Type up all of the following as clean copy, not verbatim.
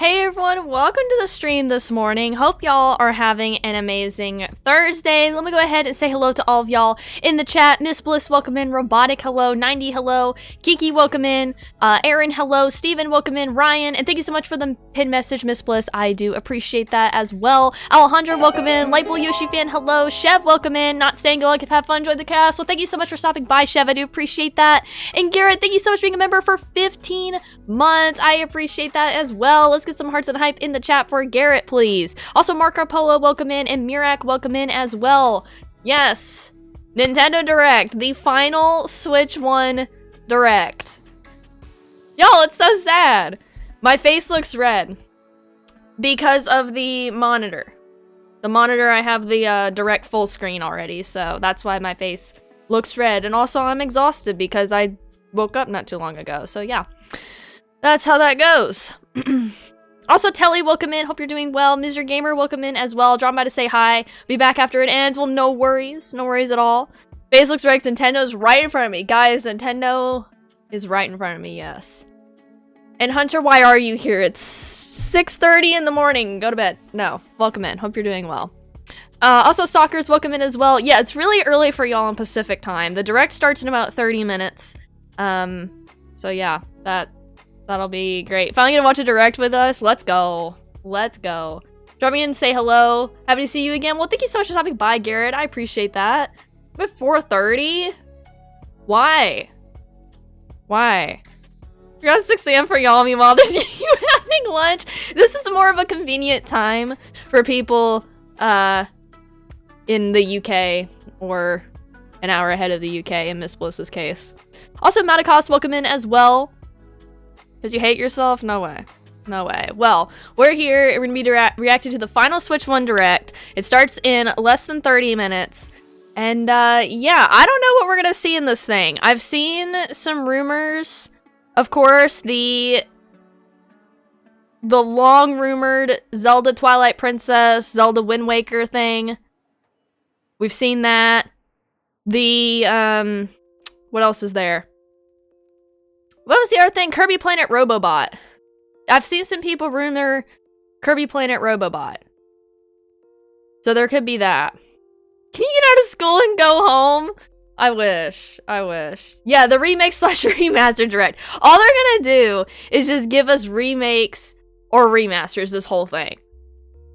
Hey everyone, welcome to the stream this morning. Hope y'all are having an amazing Thursday. Let me go ahead and say hello to all of y'all in the chat. Miss Bliss, welcome in. Robotic, hello. 90, hello. Kiki, welcome in. Aaron, hello. Steven, welcome in. Ryan, and thank you so much for the pin message, Miss Bliss. I do appreciate that as well. Alejandro, welcome in. Lightbull Yoshi fan, hello. Chev, welcome in. Not staying good luck if have fun, enjoy the cast. Well, thank you so much for stopping by, Chev. I do appreciate that. And Garrett, thank you so much for being a member for 15 months. I appreciate that as well. Let's get some hearts and hype in the chat for Garrett, please. Also, Marco Polo, welcome in, and Mirak, welcome in as well. Yes, Nintendo Direct, the final Switch 1 Direct. Y'all, it's so sad. My face looks red because of the monitor. The monitor, I have the Direct full screen already, so that's why my face looks red. And also, I'm exhausted because I woke up not too long ago, so yeah. That's how that goes. Also, Telly, welcome in. Hope you're doing well. Mr. Gamer, welcome in as well. Drop by to say hi. Be back after it ends. Well, no worries. No worries at all. Face looks right. Nintendo's right in front of me. Guys, Nintendo is right in front of me, yes. And Hunter, why are you here? It's 6:30 in the morning. Go to bed. No. Welcome in. Hope you're doing well. Also, Soccer's welcome in as well. Yeah, it's really early for y'all in Pacific time. The Direct starts in about 30 minutes. So yeah, that'll be great. Finally gonna watch a Direct with us. Let's go. Let's go. Drop me in and say hello. Happy to see you again. Well, thank you so much for stopping by, Garrett. I appreciate that. At 4:30? Why? Why? We got 6 a.m. for y'all. Meanwhile, there's you having lunch. This is more of a convenient time for people in the UK or an hour ahead of the UK in Miss Bliss's case. Also, Matakos, welcome in as well. Because you hate yourself? No way. No way. Well, we're here. We're going to be reacting to the final Switch 1 Direct. It starts in less than 30 minutes. And, yeah, I don't know what we're going to see in this thing. I've seen some rumors. Of course, the long-rumored Zelda Twilight Princess, Zelda Wind Waker thing. We've seen that. The, what else is there? What was the other thing? Kirby Planet Robobot. I've seen some people rumor Kirby Planet Robobot. So there could be that. Can you get out of school and go home? I wish. I wish. Yeah, the remake / remaster Direct. All they're gonna do is just give us remakes or remasters this whole thing.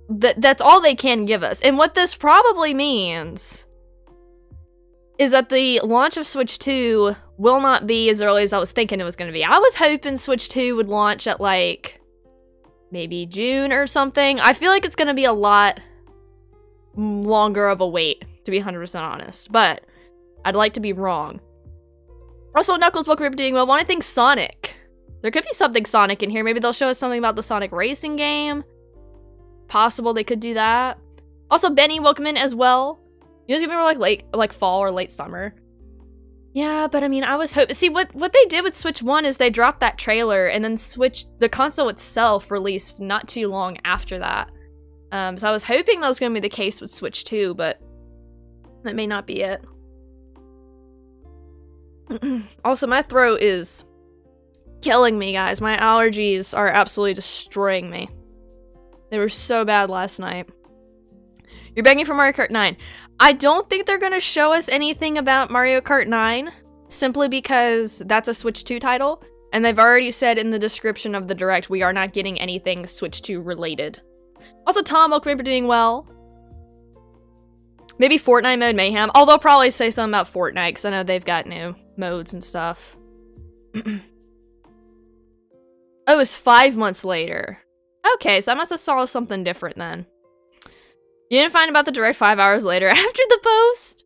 That's all they can give us. And what this probably means is that the launch of Switch 2 will not be as early as I was thinking it was going to be. I was hoping Switch 2 would launch at, like, maybe June or something. I feel like it's going to be a lot longer of a wait, to be 100% honest. But I'd like to be wrong. Also, Knuckles, welcome for doing well. Want to thank Sonic. There could be something Sonic in here. Maybe they'll show us something about the Sonic racing game. Possible they could do that. Also, Benny, welcome in as well. You know, it's gonna be like fall or late summer. Yeah, but I mean, I was hoping. See, what they did with Switch 1 is they dropped that trailer and then the console itself released not too long after that. So I was hoping that was gonna be the case with Switch 2, but that may not be it. Also, my throat is killing me, guys. My allergies are absolutely destroying me. They were so bad last night. You're begging for Mario Kart 9. I don't think they're going to show us anything about Mario Kart 9, simply because that's a Switch 2 title, and they've already said in the description of the Direct we are not getting anything Switch 2 related. Also, Tom, welcome for doing well. Maybe Fortnite mode mayhem. Oh, they'll probably say something about Fortnite, because I know they've got new modes and stuff. Oh, it was 5 months later. Okay, so I must have saw something different then. You didn't find about the Direct 5 hours later after the post?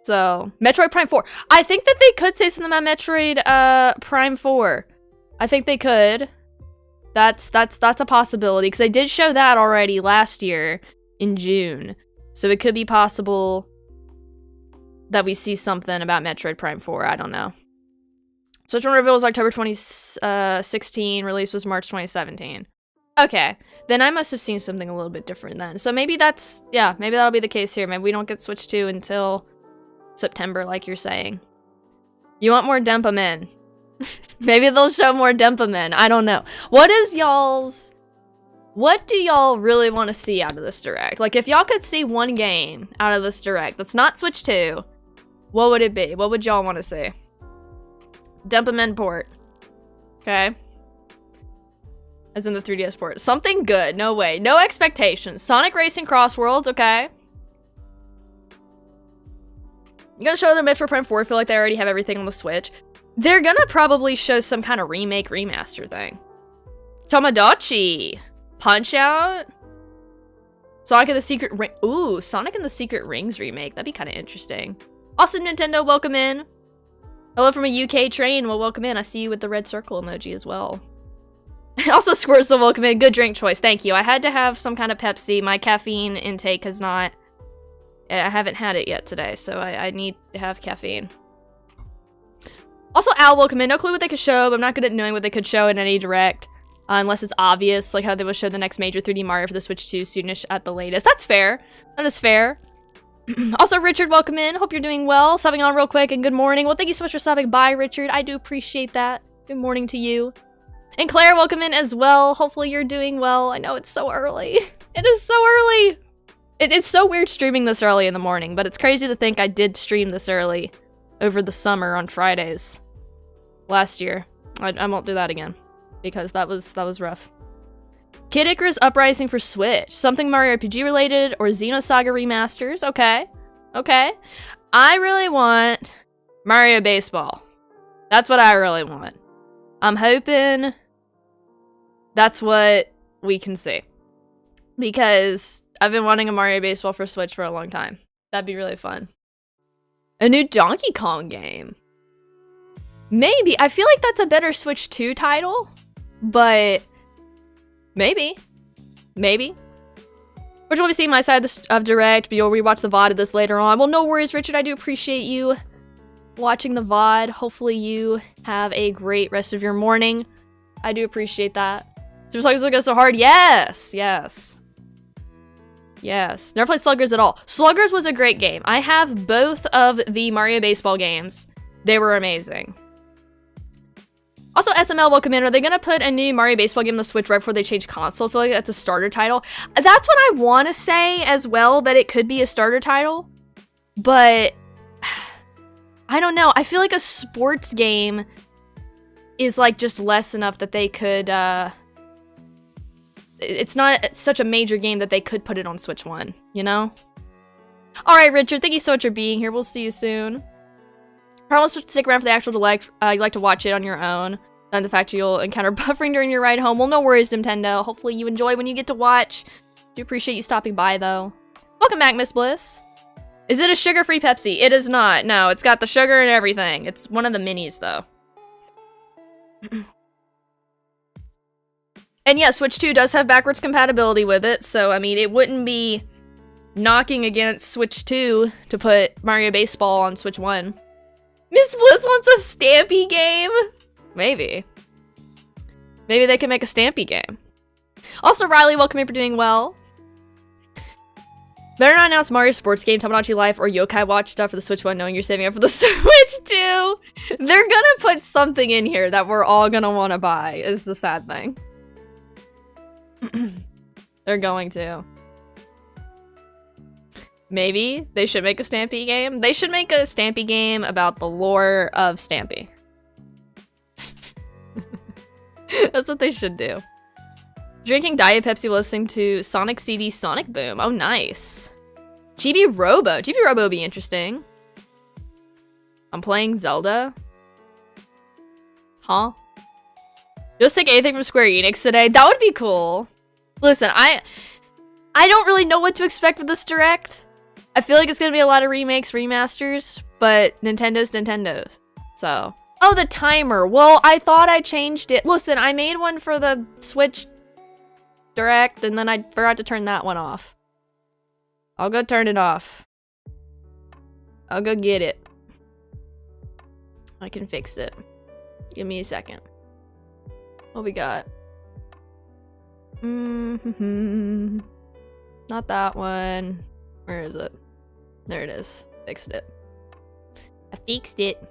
So, Metroid Prime 4. I think that they could say something about Metroid Prime 4. I think they could. That's a possibility, because they did show that already last year in June. So it could be possible that we see something about Metroid Prime 4. I don't know. Switch 1 reveal was October 2016. Release was March 2017. Okay, then I must have seen something a little bit different then. So maybe that's, yeah, maybe that'll be the case here. Maybe we don't get Switch 2 until September, like you're saying. You want more Dempa Men. Maybe they'll show more Dempamen. I don't know. What do y'all really want to see out of this direct? Like, if y'all could see one game out of this direct that's not Switch 2, what would it be? What would y'all want to see? Dempamen port. Okay. As in the 3DS port. Something good. No way. No expectations. Sonic Racing Cross Worlds. Okay. You gonna show the Metroid Prime 4? I feel like they already have everything on the Switch. They're gonna probably show some kind of remake, remaster thing. Tomodachi. Punch-Out? Sonic and the Secret Ring. Ooh, Sonic and the Secret Rings remake. That'd be kind of interesting. Awesome, Nintendo. Welcome in. Hello from a UK train. Well, welcome in. I see you with the red circle emoji as well. Also, Squirtle, welcome in. Good drink choice. Thank you. I had to have some kind of Pepsi. My caffeine intake has not... I haven't had it yet today, so I need to have caffeine. Also, Al, welcome in. No clue what they could show, but I'm not good at knowing what they could show in any direct. Unless it's obvious, like how they will show the next major 3D Mario for the Switch 2 soonish at the latest. That's fair. That is fair. Also, Richard, welcome in. Hope you're doing well. Subbing on real quick, and good morning. Well, thank you so much for stopping by, Richard. I do appreciate that. Good morning to you. And Claire, welcome in as well. Hopefully you're doing well. I know it's so early. It is so early. It's so weird streaming this early in the morning, but it's crazy to think I did stream this early over the summer on Fridays last year. I won't do that again. Because that was rough. Kid Icarus Uprising for Switch. Something Mario RPG related or SaGa remasters. Okay. Okay. I really want Mario Baseball. That's what I really want. I'm hoping that's what we can see. Because I've been wanting a Mario Baseball for Switch for a long time. That'd be really fun. A new Donkey Kong game. Maybe. I feel like that's a better Switch 2 title. But maybe. Maybe. Which will be seeing my side of Direct, but you'll rewatch the VOD of this later on. Well, no worries, Richard. I do appreciate you watching the VOD. Hopefully you have a great rest of your morning. I do appreciate that. Super Sluggers will go so hard. Yes! Yes. Yes. Never played Sluggers at all. Sluggers was a great game. I have both of the Mario Baseball games. They were amazing. Also, SML, welcome in. Are they going to put a new Mario Baseball game on the Switch right before they change console? I feel like that's a starter title. That's what I want to say as well, that it could be a starter title. But I don't know. I feel like a sports game is like just less enough that they could... it's not such a major game that they could put it on Switch 1, you know? Alright, Richard. Thank you so much for being here. We'll see you soon. Promise to stick around for the actual direct. You like to watch it on your own. And the fact you'll encounter buffering during your ride home. Well, no worries, Nintendo. Hopefully you enjoy when you get to watch. Do appreciate you stopping by, though. Welcome back, Miss Bliss. Is it a sugar-free Pepsi? It is not. No, it's got the sugar and everything. It's one of the minis, though. And yeah, Switch 2 does have backwards compatibility with it. So, I mean, it wouldn't be knocking against Switch 2 to put Mario Baseball on Switch 1. Miss Bliss wants a Stampy game? Maybe. Maybe they can make a Stampy game. Also, Riley, welcome in for doing well. Better not announce Mario Sports game, Tomodachi Life, or Yokai Watch stuff for the Switch 1 knowing you're saving up for the Switch 2. They're gonna put something in here that we're all gonna want to buy, is the sad thing. They're going to. Maybe they should make a Stampy game. They should make a Stampy game about the lore of Stampy. That's what they should do. Drinking Diet Pepsi while listening to Sonic CD Sonic Boom. Oh, nice. Chibi Robo. Chibi Robo would be interesting. I'm playing Zelda. Huh? Just take anything from Square Enix today. That would be cool. Listen, I don't really know what to expect with this Direct. I feel like it's going to be a lot of remakes, remasters, but Nintendo's Nintendo. So. Oh, the timer. Well, I thought I changed it. Listen, I made one for the Switch Direct, and then I forgot to turn that one off. I'll go turn it off. I'll go get it. I can fix it. Give me a second. What we got? Not that one. Where is it? There it is. Fixed it. I fixed it.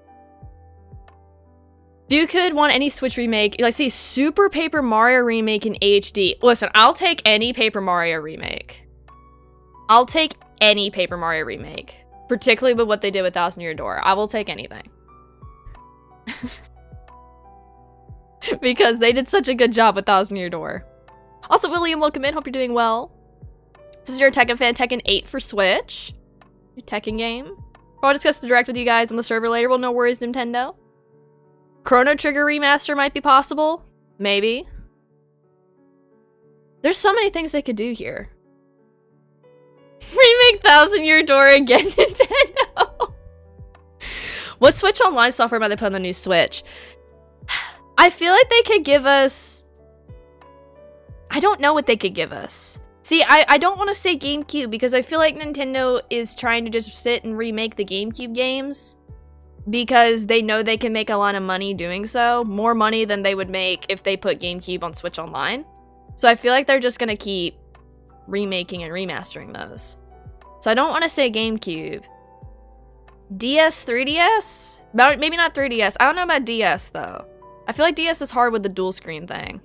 If you could want any Switch remake, like see Super Paper Mario remake in HD. Listen, I'll take any Paper Mario remake. I'll take any Paper Mario remake. Particularly with what they did with Thousand Year Door. I will take anything. Because they did such a good job with Thousand Year Door. Also, William, welcome in. Hope you're doing well. This is your Tekken fan, Tekken 8 for Switch. Your Tekken game. I'll discuss the direct with you guys on the server later. Well, no worries, Nintendo. Chrono Trigger remaster might be possible. Maybe. There's so many things they could do here. Remake Thousand Year Door again, Nintendo. What Switch Online software might they put on the new Switch? I feel like they could give us... I don't know what they could give us. See, I don't want to say GameCube because I feel like Nintendo is trying to just sit and remake the GameCube games because they know they can make a lot of money doing so. More money than they would make if they put GameCube on Switch Online. So I feel like they're just going to keep remaking and remastering those. So I don't want to say GameCube. DS, 3DS? Maybe not 3DS. I don't know about DS though. I feel like DS is hard with the dual screen thing.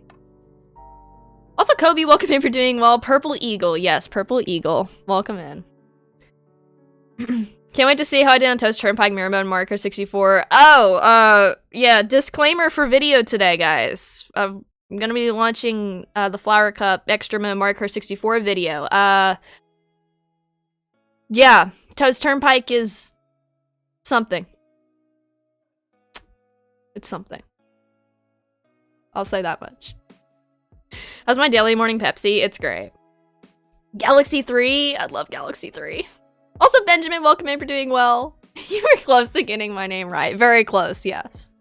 Also, Kobe, welcome in for doing well. Purple Eagle. Yes, Purple Eagle. Welcome in. Can't wait to see how I did on Toast Turnpike, Mirror Mode, Marker 64. Oh, yeah, disclaimer for video today, guys. I'm gonna be launching the Flower Cup Extra Mode Marker 64 video. Yeah, Toast Turnpike is something. It's something. I'll say that much. How's my daily morning Pepsi? It's great. Galaxy 3? I love Galaxy 3. Also, Benjamin, welcome in for doing well. You were close to getting my name right. Very close, yes.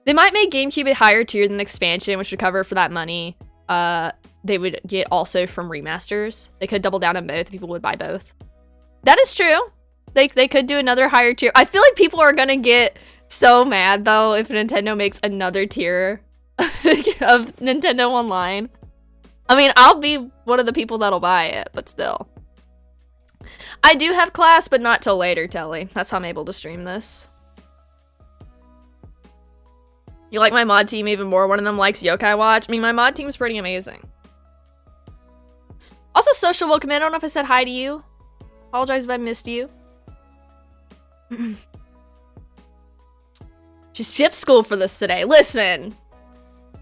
They might make GameCube a higher tier than the expansion, which would cover for that money. They would get also from remasters. They could double down on both. People would buy both. That is true. They could do another higher tier. I feel like people are gonna get so mad, though, if Nintendo makes another tier of Nintendo Online. I mean, I'll be one of the people that'll buy it, but still. I do have class, but not till later, Telly. That's how I'm able to stream this. You like my mod team even more? One of them likes Yokai Watch. I mean, my mod team's pretty amazing. Also, Social, welcome in. I don't know if I said hi to you. Apologize if I missed you. She skipped school for this today. Listen.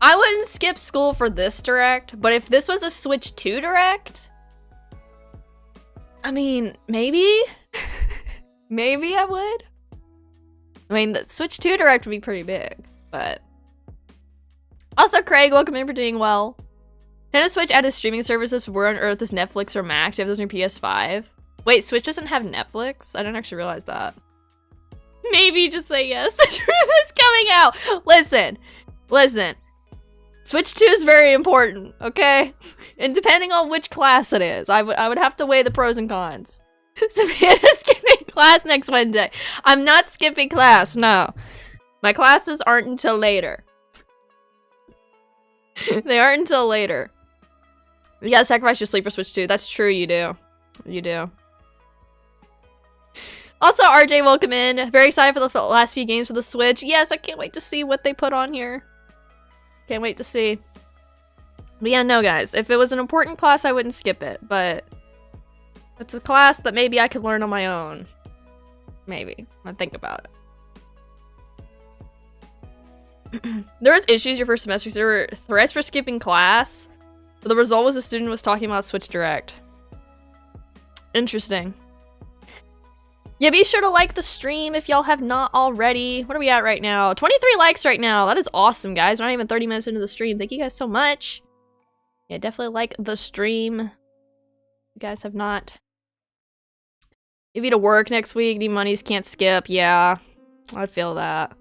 I wouldn't skip school for this direct, but if this was a Switch 2 direct, I mean, maybe? Maybe I would. I mean, the Switch 2 direct would be pretty big, but... Also, Craig, welcome in for doing well. Nintendo Switch added streaming services, where on earth is Netflix or Max? You have those on your PS5? Wait, Switch doesn't have Netflix? I didn't actually realize that. Maybe just say yes. The truth is coming out. Listen. Switch 2 is very important, okay? And depending on which class it is, I would have to weigh the pros and cons. Savannah's skipping class next Wednesday. I'm not skipping class, no. My classes aren't until later. They aren't until later. You gotta sacrifice your sleep for Switch 2. That's true, you do. You do. Also, RJ, welcome in. Very excited for the last few games for the Switch. Yes, I can't wait to see what they put on here. Can't wait to see. But yeah, no, guys. If it was an important class, I wouldn't skip it. But it's a class that maybe I could learn on my own. Maybe. I think about it. There was issues your first semester. There were threats for skipping class. But the result was a student was talking about Switch Direct. Interesting. Yeah, be sure to like the stream if y'all have not already. What are we at right now? 23 likes right now. That is awesome, guys. We're not even 30 minutes into the stream. Thank you guys so much. Yeah, definitely like the stream. You guys have not. If you to work next week, need monies, can't skip. Yeah, I feel that.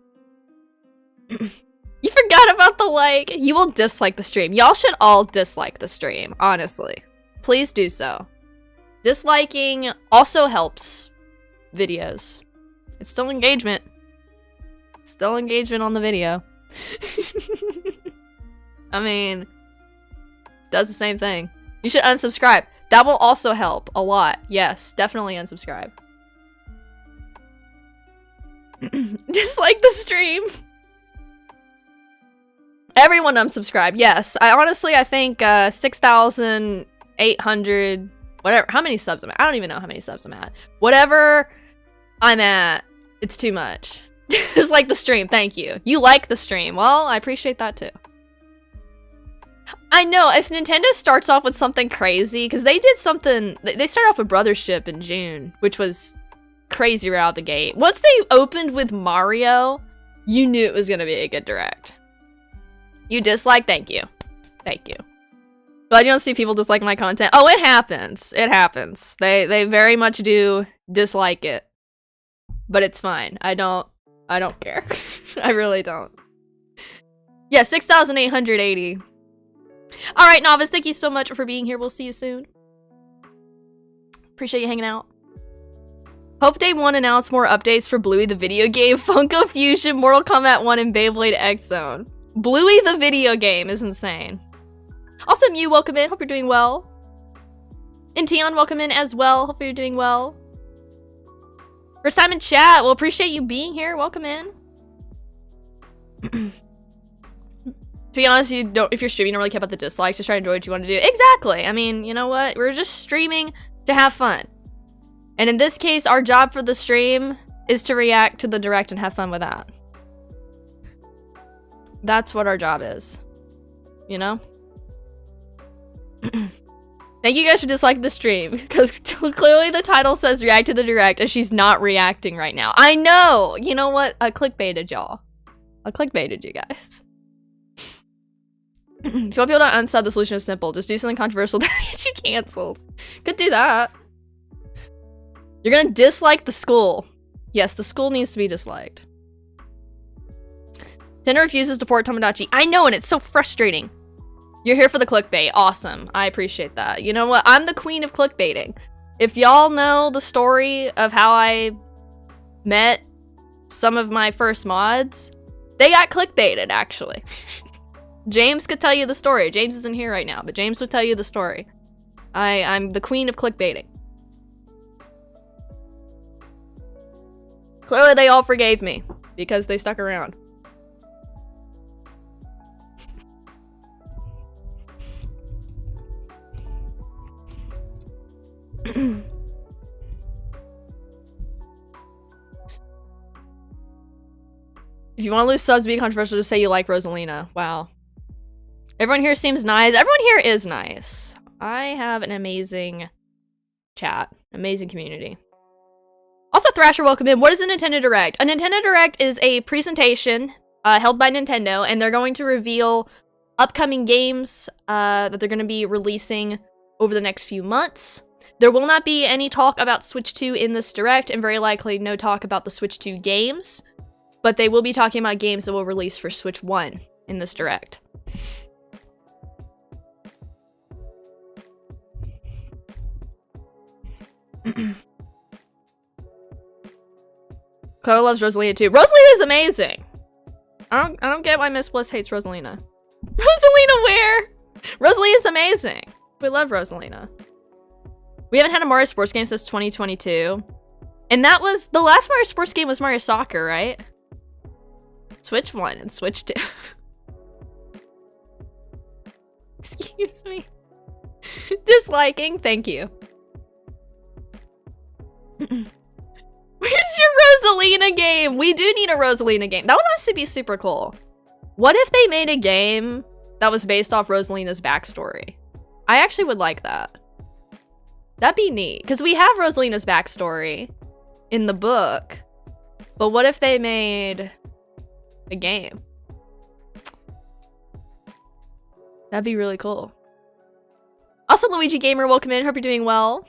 You forgot about the like. You will dislike the stream. Y'all should all dislike the stream, honestly. Please do so. Disliking also helps videos. It's still engagement. It's still engagement on the video. I mean, does the same thing. You should unsubscribe. That will also help a lot. Yes, definitely unsubscribe. Dislike the stream. Everyone unsubscribed. Yes. I think 6,800 whatever. How many subs I'm at? I don't even know how many subs I'm at. Whatever I'm at, it's too much. It's like the stream. Thank you. You like the stream. Well, I appreciate that too. I know, if Nintendo starts off with something crazy, because they did something, they started off with Brothership in June, which was crazy right out the gate. Once they opened with Mario, you knew it was going to be a good direct. You dislike? Thank you. Thank you. But I don't see people dislike my content. Oh, it happens. It happens. They very much do dislike it. But it's fine. I don't care. I really don't. Yeah, 6,880. All right, Novice, thank you so much for being here. We'll see you soon. Appreciate you hanging out. Hope Day 1 announced more updates for Bluey the video game, Funko Fusion, Mortal Kombat 1, and Beyblade X Zone. Bluey the video game is insane. Also, Mew, welcome in. Hope you're doing well. And Tion, welcome in as well. Hope you're doing well. First time in chat. Well, appreciate you being here. Welcome in. To be honest, if you're streaming, you don't really care about the dislikes. Just try to enjoy what you want to do. Exactly. I mean, you know what? We're just streaming to have fun. And in this case, our job for the stream is to react to the direct and have fun with that. That's what our job is. You know? Thank you guys for disliking the stream, because clearly the title says react to the direct, and she's not reacting right now. I know! You know what? I clickbaited y'all. I clickbaited you guys. If you want people to unsub, the solution is simple. Just do something controversial that gets you canceled. Could do that. You're gonna dislike the school. Yes, the school needs to be disliked. Nintendo refuses to port Tomodachi. I know, and it's so frustrating. You're here for the clickbait. Awesome. I appreciate that. You know what? I'm the queen of clickbaiting. If y'all know the story of how I met some of my first mods, they got clickbaited, actually. James could tell you the story. James isn't here right now, but James would tell you the story. I'm the queen of clickbaiting. Clearly they all forgave me because they stuck around. If you want to lose subs, be controversial, just say you like Rosalina. Wow. Everyone here seems nice. Everyone here is nice. I have an amazing chat. Amazing community. Also, Thrasher, welcome in. What is a Nintendo Direct? A Nintendo Direct is a presentation held by Nintendo, and they're going to reveal upcoming games that they're going to be releasing over the next few months. There will not be any talk about Switch 2 in this Direct, and very likely no talk about the Switch 2 games. But they will be talking about games that will release for Switch 1 in this Direct. Clara loves Rosalina too. Rosalina is amazing! I don't get why Miss Bliss hates Rosalina. Rosalina where? Rosalina is amazing. We love Rosalina. We haven't had a Mario Sports game since 2022. And that was, the last Mario Sports game was Mario Soccer, right? Switch 1 and Switch 2. Excuse me. Disliking, thank you. Where's your Rosalina game? We do need a Rosalina game. That would honestly be super cool. What if they made a game that was based off Rosalina's backstory? I actually would like that. That'd be neat. Because we have Rosalina's backstory in the book. But what if they made a game? That'd be really cool. Also, Luigi Gamer, welcome in. Hope you're doing well.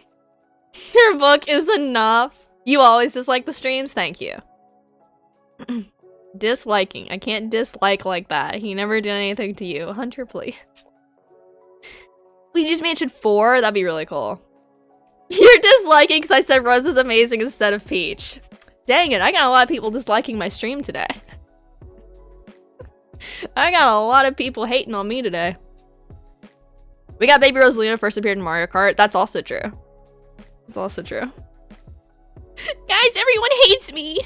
Your book is enough. You always dislike the streams? Thank you. Disliking. I can't dislike like that. He never did anything to you. Hunter, please. Luigi's Mansion 4? That'd be really cool. You're disliking because I said Rose is amazing instead of Peach. Dang it, I got a lot of people disliking my stream today. I got a lot of people hating on me today. We got Baby Rosalina first appeared in Mario Kart. That's also true. That's also true. Guys, everyone hates me.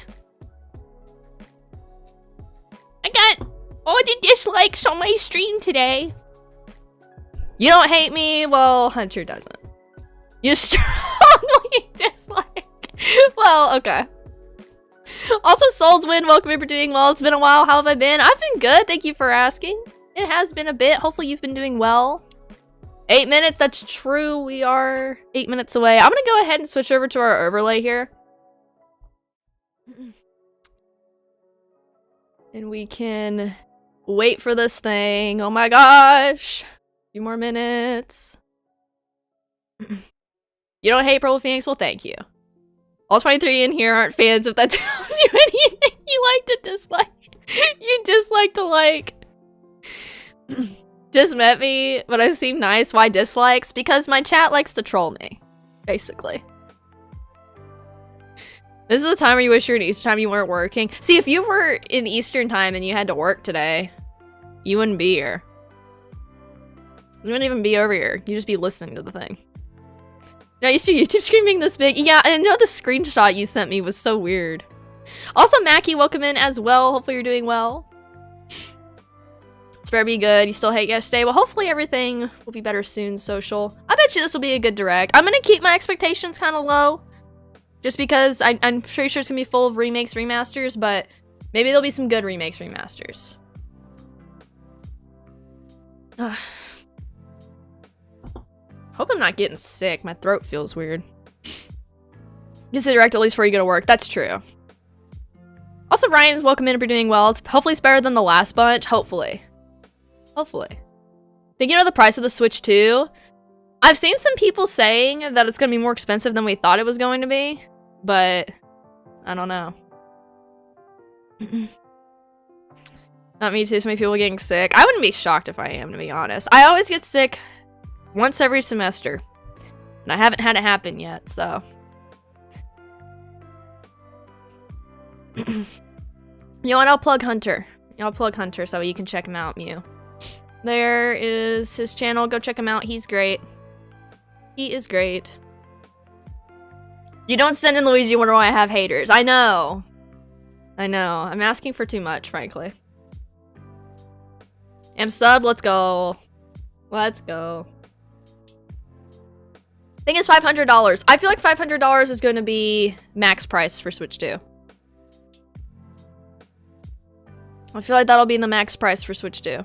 I got all the dislikes on my stream today. You don't hate me? Well, Hunter doesn't. You strongly dislike. Well, okay. Also, Souls Win, welcome in for doing well. It's been a while. How have I been? I've been good. Thank you for asking. It has been a bit. Hopefully you've been doing well. 8 minutes, that's true. We are 8 minutes away. I'm gonna go ahead and switch over to our overlay here. And we can wait for this thing. Oh my gosh. A few more minutes. You don't hate Purple Phoenix? Well, thank you. All 23 in here aren't fans if that tells you anything. You like to dislike. You dislike to like. Just met me, but I seem nice. Why dislikes? Because my chat likes to troll me, basically. This is the time where you wish you were in Eastern time you weren't working. See, if you were in Eastern time and you had to work today, you wouldn't be here. You wouldn't even be over here. You'd just be listening to the thing. No, used to YouTube stream being this big. Yeah, I know the screenshot you sent me was so weird. Also, Mackie, welcome in as well. Hopefully you're doing well. It's better be good. You still hate yesterday. Well, hopefully everything will be better soon, Social. I bet you this will be a good direct. I'm gonna keep my expectations kind of low. Just because I'm pretty sure it's gonna be full of remakes, remasters, but maybe there'll be some good remakes, remasters. Hope I'm not getting sick. My throat feels weird. Just a direct at least before you go to work. That's true. Also, Ryan's welcome in for doing well. Hopefully it's better than the last bunch. Hopefully. Hopefully. Think you know the price of the Switch 2? I've seen some people saying that it's going to be more expensive than we thought it was going to be. But I don't know. Not me too. So many people getting sick. I wouldn't be shocked if I am, to be honest. I always get sick once every semester. And I haven't had it happen yet, so. You know what? I'll plug Hunter. I'll plug Hunter so you can check him out, Mew. There is his channel. Go check him out. He's great. He is great. You don't send in Luigi, wonder why I have haters. I know. I know. I'm asking for too much, frankly. M sub, let's go. Let's go. I think it's $500. I feel like $500 is going to be max price for Switch 2. I feel like that'll be the max price for Switch 2.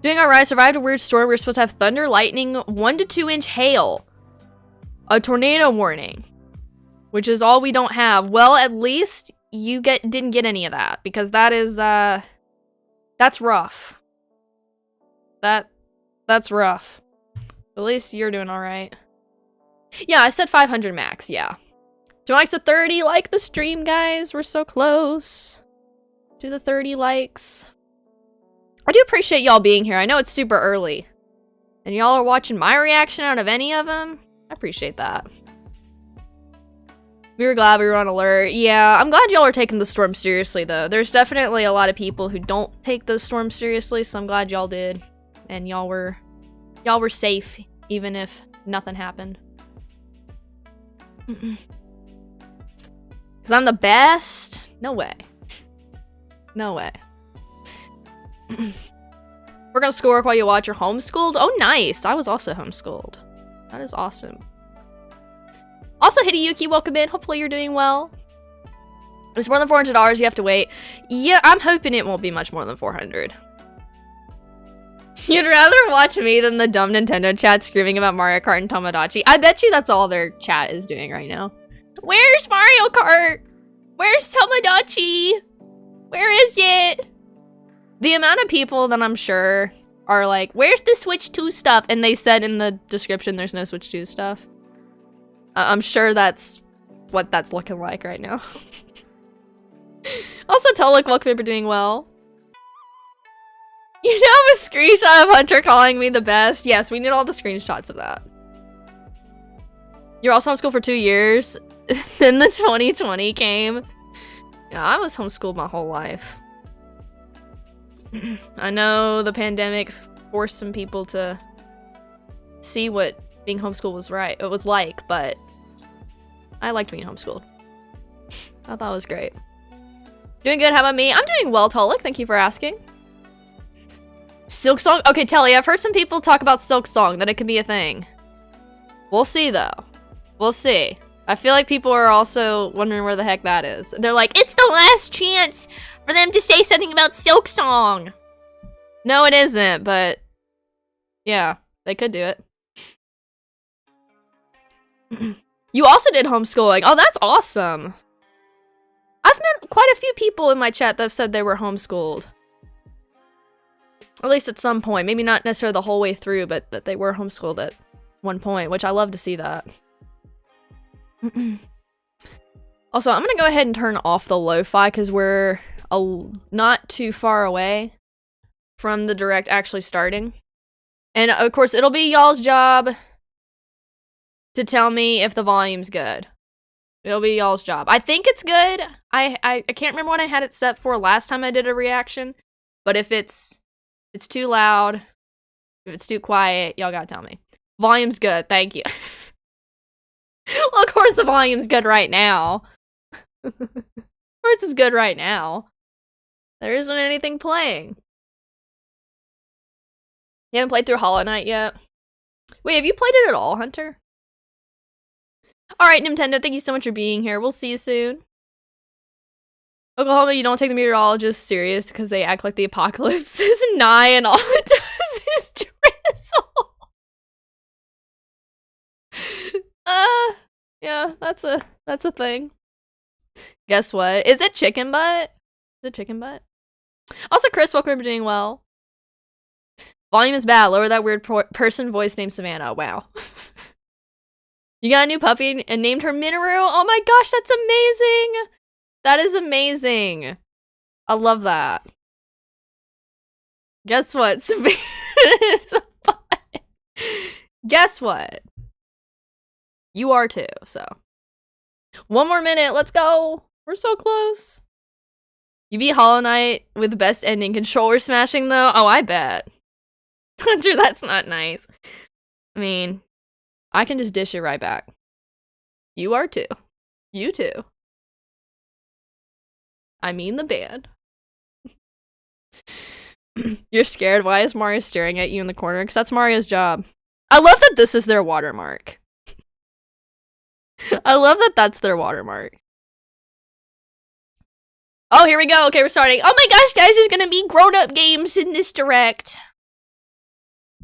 Doing alright, survived a weird storm. We were supposed to have thunder, lightning, 1 to 2 inch hail. A tornado warning. Which is all we don't have. Well, at least you didn't get any of that. Because that is, that's rough. That's rough. At least you're doing alright. Yeah, I said 500 max, yeah. 2 likes to 30, like the stream, guys. We're so close to the 30 likes. I do appreciate y'all being here. I know it's super early. And y'all are watching my reaction out of any of them. I appreciate that. We were glad we were on alert. Yeah, I'm glad y'all are taking the storm seriously, though. There's definitely a lot of people who don't take those storms seriously, so I'm glad y'all did. And y'all were safe, even if nothing happened. Because I'm the best? No way. No way. We're gonna schoolwork while you watch. You're homeschooled? Oh, nice. I was also homeschooled. That is awesome. Also, Hideyuki, welcome in. Hopefully you're doing well. If it's more than $400, you have to wait. Yeah, I'm hoping it won't be much more than $400. You'd rather watch me than the dumb Nintendo chat screaming about Mario Kart and Tomodachi. I bet you that's all their chat is doing right now. Where's Mario Kart? Where's Tomodachi? Where is it? The amount of people that I'm sure are like, where's the Switch 2 stuff? And they said in the description there's no Switch 2 stuff. I'm sure that's what that's looking like right now. Also, Tolik, welcome in for doing well. You have a screenshot of Hunter calling me the best. Yes, we need all the screenshots of that. You're also homeschooled for 2 years. Then the 2020 came. Yeah, I was homeschooled my whole life. I know the pandemic forced some people to see what being homeschooled was like, but I liked being homeschooled. I thought it was great. Doing good, how about me? I'm doing well, Tolik, thank you for asking. Silk Song? Okay, Telly, I've heard some people talk about Silk Song, that it could be a thing. We'll see, though. We'll see. I feel like people are also wondering where the heck that is. They're like, it's the last chance for them to say something about Silk Song. No, it isn't, but yeah, they could do it. You also did homeschooling. Oh, that's awesome. I've met quite a few people in my chat that have said they were homeschooled. At least at some point. Maybe not necessarily the whole way through, but that they were homeschooled at one point, which I love to see that. Also, I'm gonna go ahead and turn off the lo-fi because we're not too far away from the direct actually starting. And of course, it'll be y'all's job to tell me if the volume's good. It'll be y'all's job. I think it's good. I can't remember what I had it set for last time I did a reaction, but if it's too loud, if it's too quiet, y'all gotta tell me. Volume's good, thank you. Well, of course the volume's good right now. Of course it's good right now. There isn't anything playing. You haven't played through Hollow Knight yet? Wait, have you played it at all, Hunter? Alright, Nintendo, thank you so much for being here. We'll see you soon. Oklahoma, you don't take the meteorologists serious because they act like the apocalypse is nigh and all it does is drizzle. Yeah, that's a thing. Guess what? Is it chicken butt? Is it chicken butt? Also, Chris, welcome for doing well. Volume is bad. Lower that weird person voice named Savannah. Wow. You got a new puppy and named her Minoru? Oh my gosh, that's amazing! That is amazing. I love that. Guess what? Savannah is a butt. Guess what? You are too, so. One more minute, let's go! We're so close. You beat Hollow Knight with the best ending. Controller smashing though? Oh, I bet. Hunter, that's not nice. I mean, I can just dish it right back. You are too. You too. I mean the band. You're scared? Why is Mario staring at you in the corner? Because that's Mario's job. I love that this is their watermark. I love that that's their watermark. Oh, here we go. Okay, we're starting. Oh my gosh, guys, there's gonna be grown-up games in this direct.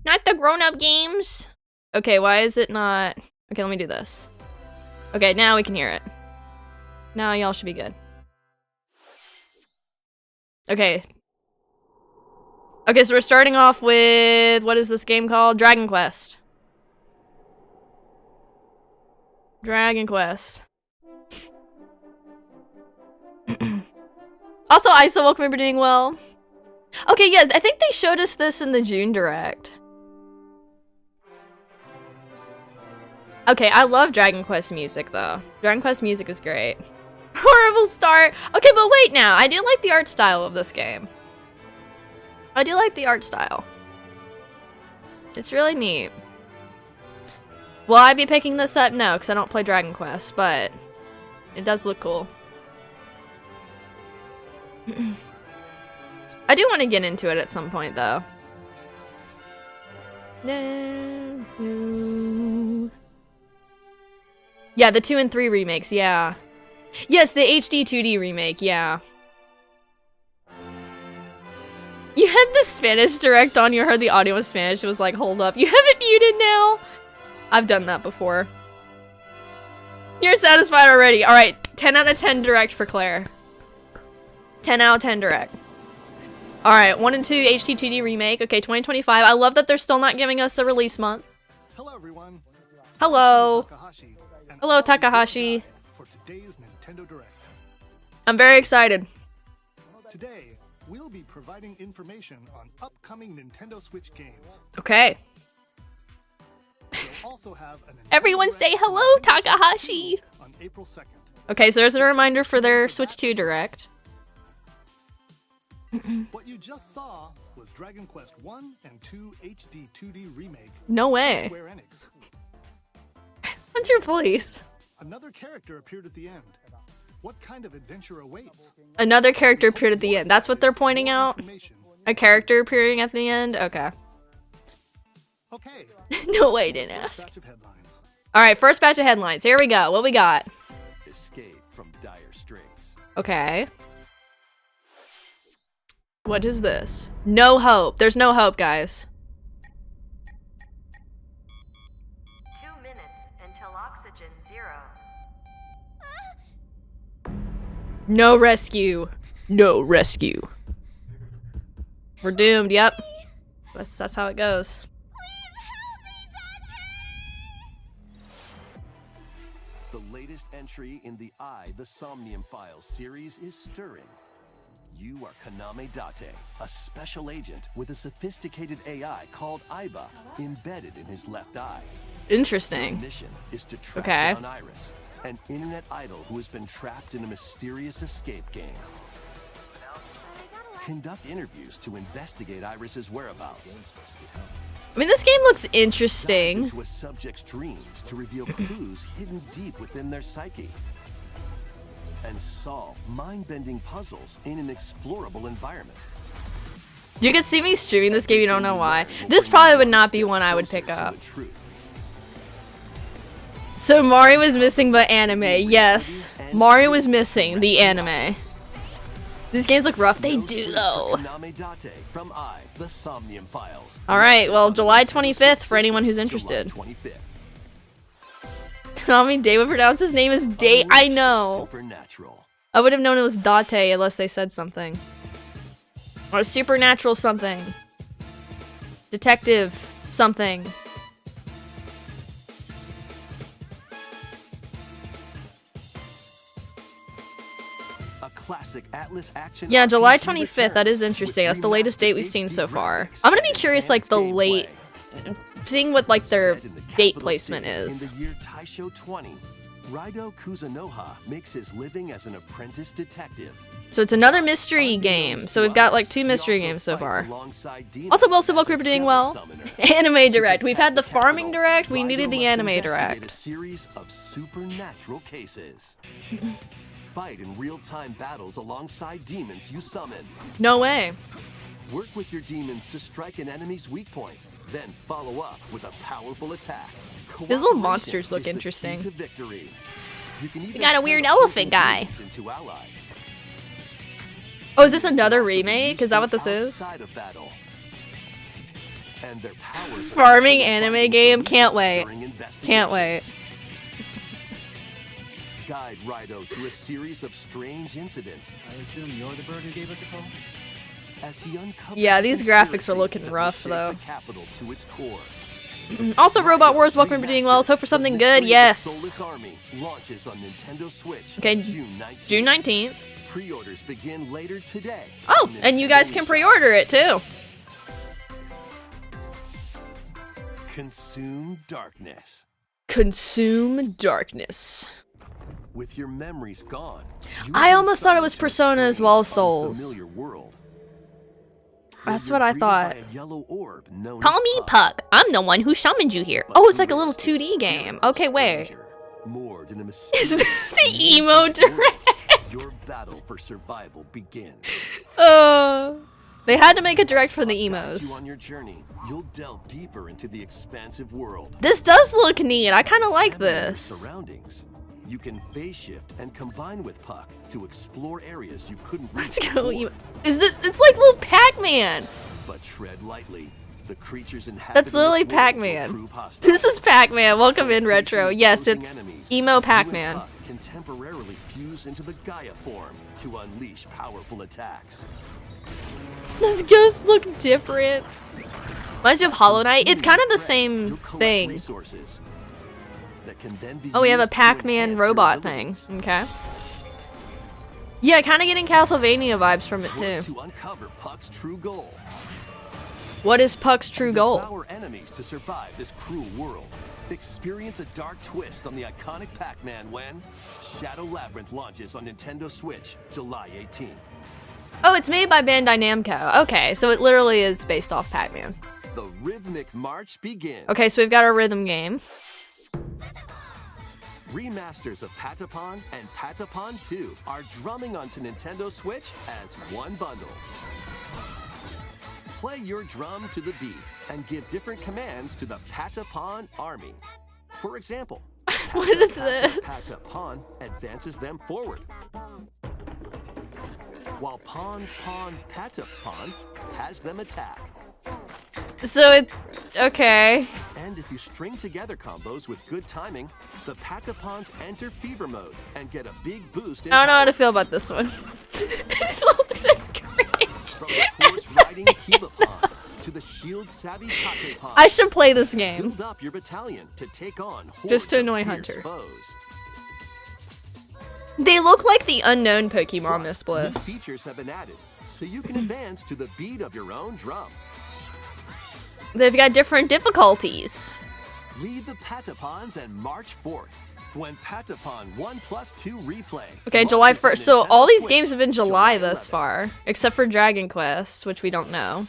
Not the grown-up games. Okay, why is it not? Okay, let me do this. Okay, now we can hear it. Now y'all should be good. Okay. Okay, so we're starting off with, what is this game called? Dragon Quest. Dragon Quest. Also, Isa, welcome for doing well. Okay, yeah, I think they showed us this in the June Direct. Okay, I love Dragon Quest music, though. Dragon Quest music is great. Horrible start. Okay, but wait now. I do like the art style of this game. I do like the art style. It's really neat. Will I be picking this up? No, because I don't play Dragon Quest, but it does look cool. I do want to get into it at some point, though. No. Yeah, the 2 and 3 remakes, yeah. Yes, the HD 2D remake, yeah. You had the Spanish Direct on, you heard the audio in Spanish, it was like, hold up, you have it muted now? I've done that before. You're satisfied already. Alright, 10 out of 10 Direct for Claire. 10 out of 10 Direct. Alright, 1 and 2 HD 2D remake. Okay, 2025. I love that they're still not giving us a release month. Hello, everyone. Hello. Hello, Takahashi. For today's Nintendo Direct. I'm very excited. Today, we'll be providing information on upcoming Nintendo Switch games. Okay. We'll also have an Everyone say hello, Takahashi. On April 2nd. Okay, so there's a reminder for their Switch 2 Direct. What you just saw was Dragon Quest 1 and 2 HD 2D remake. No way. Square Enix. Hunter, please. Another character appeared at the end. What kind of adventure awaits? Another character appeared at the end. That's what they're pointing out? Information. A character appearing at the end? Okay. Okay. No way, didn't First ask. batch of headlines. Alright, first batch of headlines. Here we go. What we got? Escape from dire straits. Okay. What is this? No hope. There's no hope, guys. 2 minutes until oxygen 0. No rescue. No rescue. We're doomed, yep. That's how it goes. The latest entry in the The Somnium Files series is stirring. You are Kaname Date, a special agent with a sophisticated AI called Iba embedded in his left eye. Your Interesting. mission is to track Okay. down Iris, an internet idol who has been trapped in a mysterious escape game. Conduct interviews to investigate Iris's whereabouts. I mean, this game looks Dive interesting. into a subject's dreams to reveal clues hidden deep within their psyche. And solve mind-bending puzzles in an explorable environment. You could see me streaming this game, you don't know why. This probably would not be one I would pick up. So Mario was missing but anime. Yes, Mario was missing the anime. These games look rough. They do though. From The Somnium Files. Alright, well, July 25th for anyone who's interested. July 25th. Konami Day would pronounce his name as Day. I know. Supernatural. I would have known it was Date unless they said something. Or supernatural something. Detective something. A classic Atlas action Yeah, July RPG 25th. That returns is interesting. with That's the latest date we've remastered seen so HD far. graphics I'm gonna be and curious, like, the enhanced late... gameplay. Seeing what, like, their Set in the date capital placement city is. In the year Taisho 20, Raidou Kuzunoha makes his living as an apprentice detective. So it's another mystery game. So we've got, like, 2 mystery games so far. Also, Wilson, welcome for doing well. Anime Direct. We've had the farming direct. We needed the anime A direct. series of supernatural cases. Fight in real-time battles alongside demons you summon. No way. Work with your demons to strike an enemy's weak point, then follow up with a powerful attack. These little Cooperation monsters look is the key interesting. to victory. You can even got a turn weird opposing elephant guy. demons into allies. Oh, is this another remake? Is that what this is? Outside of battle. And their powers are Farming capable of anime finding game? solutions Can't wait. during investigation. Can't wait. Guide Raidou through a series of strange incidents. I assume you're the bird who gave us a call? As he uncovers Yeah, a these graphics are conspiracy looking that will rough, shake though. the capital to its core. Also, Robot Wars, welcome for doing well. Let's hope for something good. Yes. Soulless Army launches on Nintendo Switch. Okay, June 19th. June 19th. Pre-orders begin later today. Oh, on and you Nintendo guys can eShop. pre-order it too. Consume darkness. Consume darkness. With your memories gone, you I have almost been thought it was summoned to a Persona as strange, well as Souls. unfamiliar world. That's You're what I greeted thought. by a yellow orb known Call as me Puck. Puck. I'm the one who summoned you here. But Oh, it's like a who little is this 2D game. spirit of Okay, wait. stranger, moored in a Is mysterious this the and emo ancient world? direct? Your battle for survival begins. They had to make a direct for the Puck guides you emos. on your journey, you'll delve deeper into the expansive world. This does look neat. I kind of like Examine your this. surroundings. You can phase shift and combine with Puck to explore areas you couldn't reach Let's go. before. Emo. It's like little Pac-Man. But tread lightly. The creatures inhabiting That's literally this world will Pac-Man. prove hostile. This is Pac-Man. Welcome in, Facing Retro. Yes, opposing it's enemies, emo you and Pac-Man. Puck can temporarily fuse into the Gaia form to unleash powerful attacks. Those ghosts look different. Reminds you of Hollow Knight. It's kind of the You'll same collect thing. resources that can then be Oh, we have a used to Pac-Man enhance robot your thing. abilities. Okay. Yeah, kind of getting Castlevania vibes from it Work too. to uncover Puck's true goal. What is Puck's true goal? Devour enemies to survive this cruel world. Experience a dark twist on the iconic Pac-Man when Shadow Labyrinth launches on Nintendo Switch July 18th. Oh, it's made by Bandai Namco. Okay, so it literally is based off Pac-Man. The rhythmic march begins. Okay, so we've got our rhythm game. Remasters of Patapon and Patapon 2 are drumming onto Nintendo Switch as one bundle. Play your drum to the beat and give different commands to the Patapon army. For example, What is this? Patapon advances them forward, while Patapon has them attack. So it's okay. And if you string together combos with good timing, the Patapons enter fever mode and get a big boost in I don't know how to power. feel about this one. This looks just cringe. From the horse-riding Kibapon to the shield-savvy Patapon. I should play this game. Build up your battalion to take on hordes Just to of annoy fierce Hunter. foes. They look like the unknown Pokemon, Miss Plus, new Bliss. features have been added, so you can advance to the beat of your own drum. They've got different difficulties. Lead the Patapons and march forth when Patapon 1+2 replay. Okay, July launches on 1st. So Nintendo all these Switch, games have been July thus 11th. far, except for Dragon Quest, which we don't know.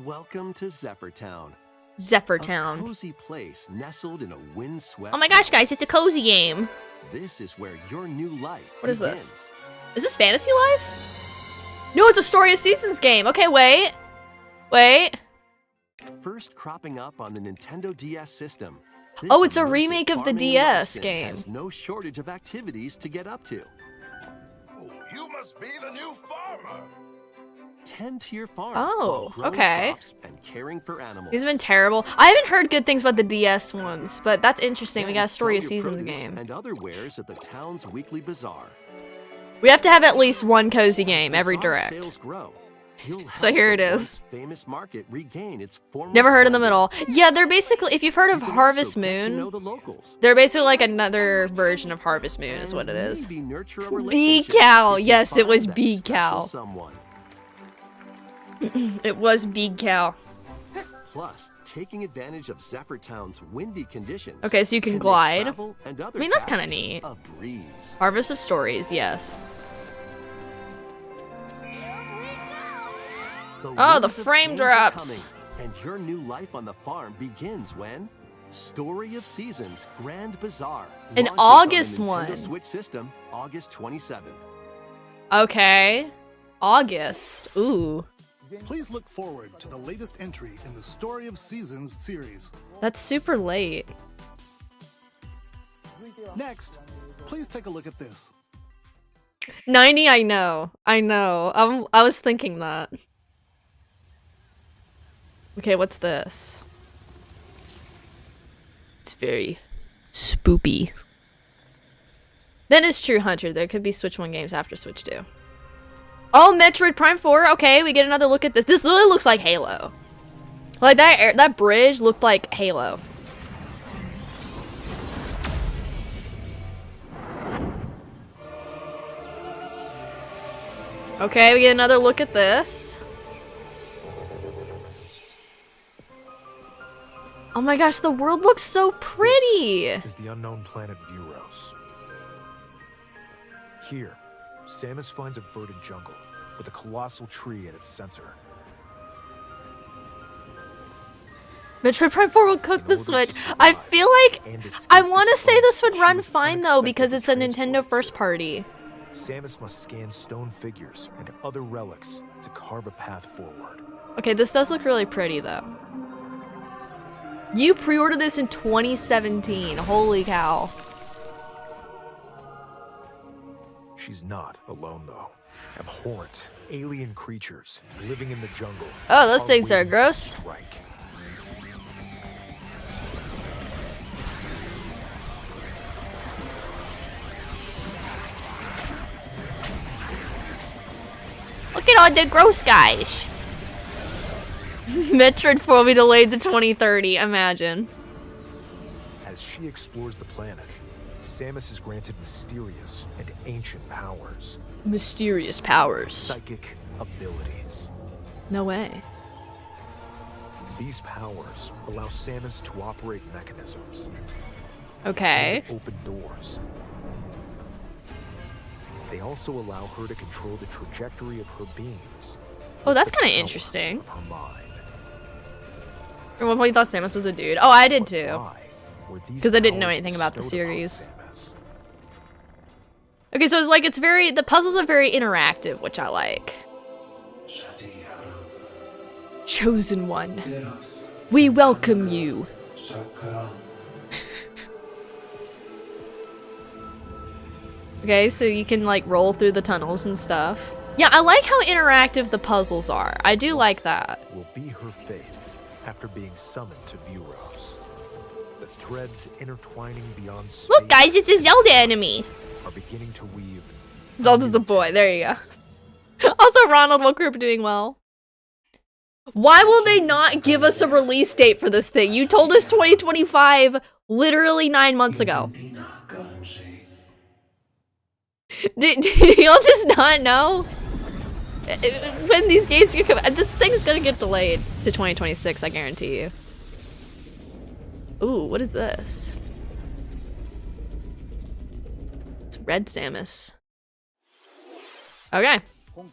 Welcome to Zephyr Town. Zephyr A Town. cozy place nestled in a windswept. Oh my gosh, guys, it's a cozy game. This is where your new life What is begins. this? Is this Fantasy Life? No, it's a Story of Seasons game. Okay, wait. Wait. First cropping up on the Nintendo DS system. this Oh, it's a immersive remake of the farming DS immersion game. Has no shortage of activities to get up to. Oh, you must be the new farmer. Tend to your farm. Oh, while growing okay. crops and caring for animals. These have been terrible. I haven't heard good things about the DS ones, but that's interesting. We Then got a Story of sell your Seasons produce game. and other wares at the town's weekly bazaar. We have to have at least one cozy game every Bazaar direct. Sales grow. You'll So help here the it is. once famous market regain its former Never heard of them at splendor. all. Yeah, they're basically, if you've heard You of can also Harvest get to know Moon, the locals. they're basically like another version of Harvest Moon is And what it is. maybe nurture a Bee relationship Cow. if you Yes, it find was that Bee special Cow. someone. It was Big Cow. Plus, taking advantage of Zephyr Town's windy conditions. Okay, so you can make glide. travel and other I mean, that's kinda tasks neat. A breeze. Harvest of Stories, yes. Oh, the winds of frame change are drops. coming, and your new life on the farm begins when Story of Seasons Grand Bazaar An launches August on the Nintendo one. Switch system, August 27th. Okay. August. Ooh. Please look forward to the latest entry in the Story of Seasons series. That's super late. Next, please take a look at this. 90, I know. I know. I was thinking that. Okay, what's this? It's very spoopy. That is true, Hunter. There could be Switch 1 games after Switch 2. Oh, Metroid Prime 4. Okay, we get another look at this. This literally looks like Halo. Like that bridge looked like Halo. Okay, we get another look at this. Oh my gosh, the world looks so pretty. Is the unknown planet Vuros. Here, Samus finds a verdant jungle with a colossal tree at its center. Metroid Prime 4 will cook In the order to Switch. survive I feel like and escape I this want to say planet, this would she run was fine though because it's a unexpectedly Nintendo transported first to. party. Samus must scan stone figures and other relics to carve a path forward. Okay, this does look really pretty though. You pre-ordered this in 2017. Holy cow. She's not alone though. Abhorrent, alien creatures living in the jungle. Oh, those things are waiting to gross. strike. Look at all the gross guys. Metroid 4 will be delayed to 2030. Imagine. As she explores the planet, Samus is granted mysterious and ancient powers. Mysterious powers. Psychic abilities. No way. These powers allow Samus to operate mechanisms Okay. and open doors. They also allow her to control the trajectory of her beams. Oh, that's with the kind of power interesting. of her mind. At one point you thought Samus was a dude. Oh, I did But too. why Because I didn't know anything about the series. Okay, so it's like the puzzles are very interactive, which I like. Chosen one, we welcome you. Okay, so you can like roll through the tunnels and stuff. Yeah, I like how interactive the puzzles are. I do like that. Will be her fate after being summoned to Vuros. The threads intertwining beyond space. Look, guys, it's a Zelda enemy. Are beginning to weave. Zelda's a boy. There you go. Also, Ronald Wilkrup doing well. Why will they not give us a release date for this thing? You told us 2025 literally 9 months ago. Do y'all just not know? When these games can come, this thing's gonna get delayed to 2026, I guarantee you. Ooh, what is this? It's Red Samus. Okay.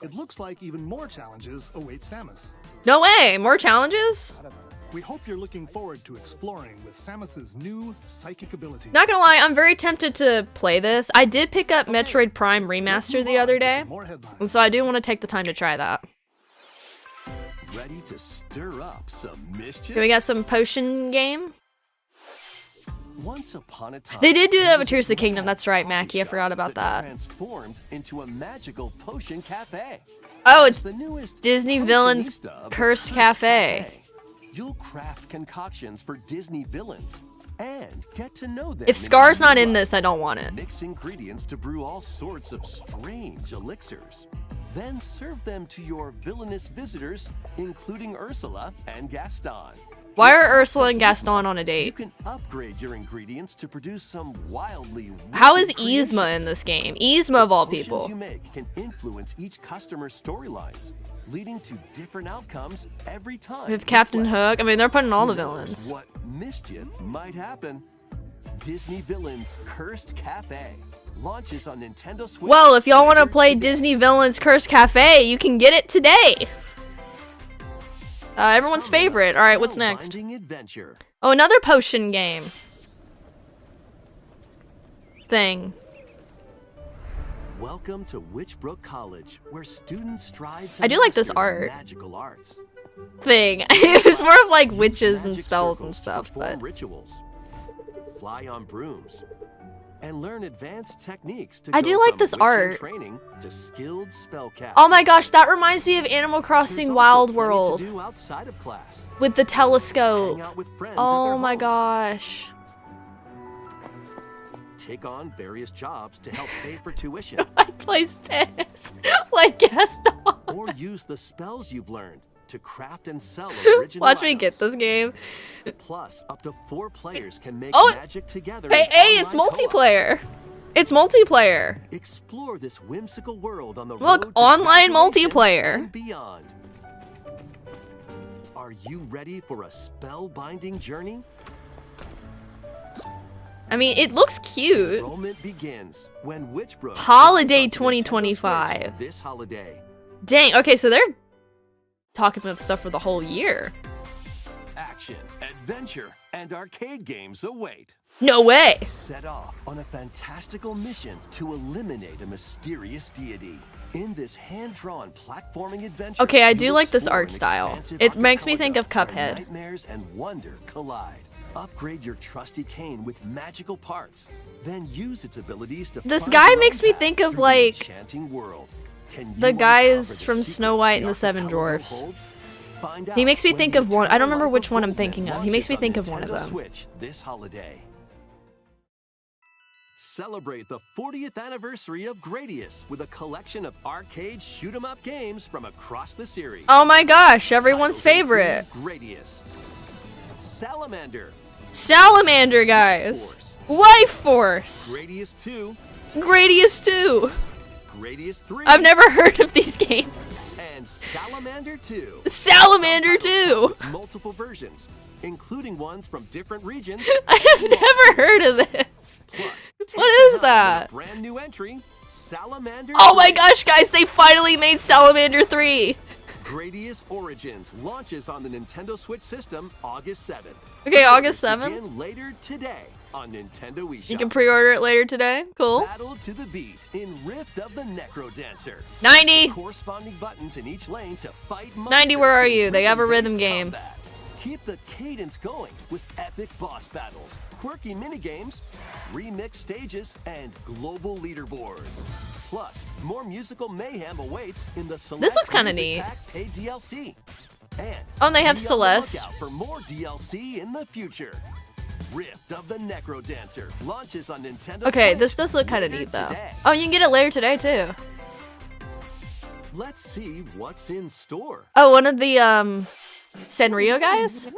It looks like even more challenges await Samus. No way! More challenges? We hope you're looking forward to exploring with Samus's new psychic abilities. Not gonna lie, I'm very tempted to play this. I did pick up Metroid Prime Remastered the other day, and so I do want to take the time to try that. Ready to stir up some mischief? Okay, we got some potion game. Once upon a time, They did do that with Tears of the Kingdom, that's right, Mackie, I forgot about that. Transformed into a magical potion cafe. Oh, it's the newest Disney Villains Potionista of Cursed Cafe. You'll craft concoctions for Disney villains and get to know them. If Scar's not in this, I don't want it. Mix ingredients to brew all sorts of strange elixirs. Then serve them to your villainous visitors, including Ursula and Gaston. Why are Ursula and Gaston on a You date? can upgrade your ingredients to produce some wildly How is wicked Yzma in creations. this game? Yzma of all Potions people. you make can influence each customer's storylines, leading to different outcomes every time. We have you Captain play. Hook. I mean, they're putting all Who the knows villains. What mischief might happen? Disney Villains Cursed Cafe launches on Nintendo Switch. Well, if y'all want to later play today. Disney Villains Cursed Cafe, you can get it today. Everyone's favorite. All right, what's next? Spellbinding adventure. Oh, another potion game. Thing. Welcome to Witchbrook College, where students strive to I do like this master the art. magical arts. Thing. It was more of like witches and Magic spells and circles to stuff, perform but rituals, fly on brooms, and learn advanced techniques to I go do like from this witching art. training to skilled spellcasting. oh my gosh, that reminds me of Animal There's Crossing also Wild plenty World to do outside of class. with the telescope. Hang out with friends at Oh their my homes. gosh. Take on various jobs to help pay for tuition, I plays tennis like Gaston. or use the spells you've learned to craft and sell original Watch me get items. this game. Plus, up to 4 players can make Oh, magic together. Hey, in hey, it's online co-op. multiplayer. It's multiplayer. Explore this whimsical world on the Look, road to online graduation multiplayer. and beyond. Are you ready for a spellbinding journey? I mean, it looks cute. Enrollment begins when Witchbrook Holiday launches on Nintendo 2025. Switch this holiday. Dang, okay, so they're talking about stuff for the whole year. Action, adventure, and arcade games await. No way. Set off on a fantastical mission to eliminate a mysterious deity. In this hand-drawn platforming adventure, Okay, I do you'll like this explore art an style. expansive It makes me think archipelago of where Cuphead. Nightmares and wonder collide. Upgrade your trusty cane with magical parts, then use its abilities to This find guy your own makes me path think of, through the like, enchanting world. Can the you guys uncover the from secrets Snow White and the the Seven archipelago Dwarfs. holds? Find He out makes me when think the of one. I don't eternal remember life which of one I'm Goldman thinking of. He makes me launches think on of one of Nintendo them. Switch this holiday. Celebrate the 40th anniversary of Gradius with a collection of arcade shoot-'em-up games from across the series. Oh my gosh, everyone's Titles favorite. include Gradius, Salamander, Salamander, guys. Life Force. Gradius 2, Gradius 2. Gradius 3, I've never heard of these games. and Salamander 2. Salamander Some titles 2. come with multiple versions, including ones from different regions. I have never heard of this. Plus, What take is your time that? with a brand new entry, Salamander Oh my 3. gosh, guys, they finally made Salamander 3. Gradius Origins launches on the Nintendo Switch system August 7th. Okay, August Pre-orders 7th. begin later today on Nintendo eShop. You can pre-order it later today. Cool. Battle to the beat in Rift of the NecroDancer. 90. Corresponding buttons in each lane to fight 90, where are monsters in you? They have a rhythm rhythm-based game. combat. Keep the cadence going with epic boss battles, quirky minigames, remix stages, and global leaderboards. Plus, more musical mayhem awaits in the Celeste This looks kinda Music neat. Pack paid DLC. And Oh, and they have be on the Celeste. lookout for more DLC in the future. Rift of the NecroDancer launches on Nintendo Okay, Switch this does look kind of later neat though. today. Oh, you can get it later today too. Let's see what's in store. Oh, one of the Sanrio guys?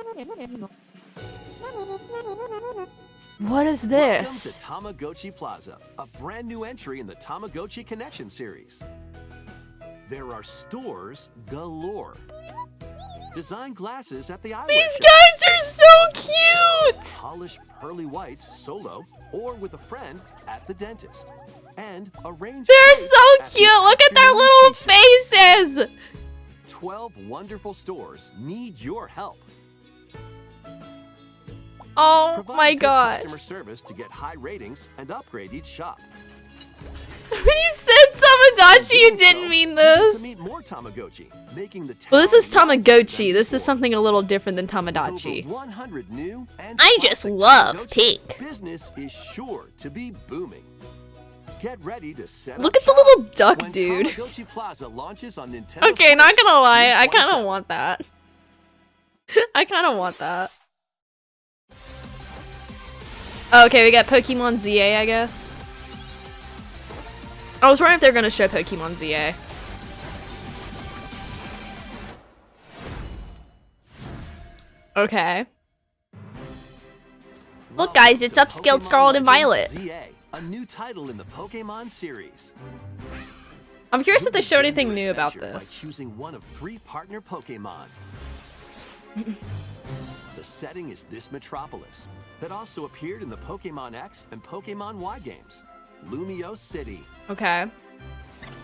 What is Welcome to this? Tamagotchi Plaza, a brand new entry in the Tamagotchi Connection series. There are stores galore. Design glasses at the eyewear These shop. guys are so cute! Polish pearly whites solo or with a friend at the dentist. And arrange They're plates so at the cute! Look at their afternoon little tea shop. faces! 12 wonderful stores need your help. Oh Provide my good gosh. customer service to get high ratings and upgrade each shop. When you said Tomodachi, you didn't mean To this. meet more Tamagotchi, making the Well, this is town more Tamagotchi. than This is before. something a little different than With over Tomodachi. 100 new and I just classic love Tamagotchi, pink. Business is sure to be booming. Get ready to set Look up at the shop little duck, when dude. Tamagotchi Plaza launches on Nintendo Okay, not Switch gonna lie, June I kind of 27th. want that. I kind of want that. Okay, we got Pokemon ZA, I guess. I was wondering if they're gonna show Pokemon ZA. Okay. Look, guys, it's Welcome to upscaled Pokemon Scarlet and Legends Violet. ZA, a new title in the Pokemon series. I'm curious if they You'll showed begin anything your new about adventure by this. choosing one of 3 partner Pokemon. The setting is this metropolis that also appeared in the Pokemon X and Pokemon Y games, Lumio City. Okay.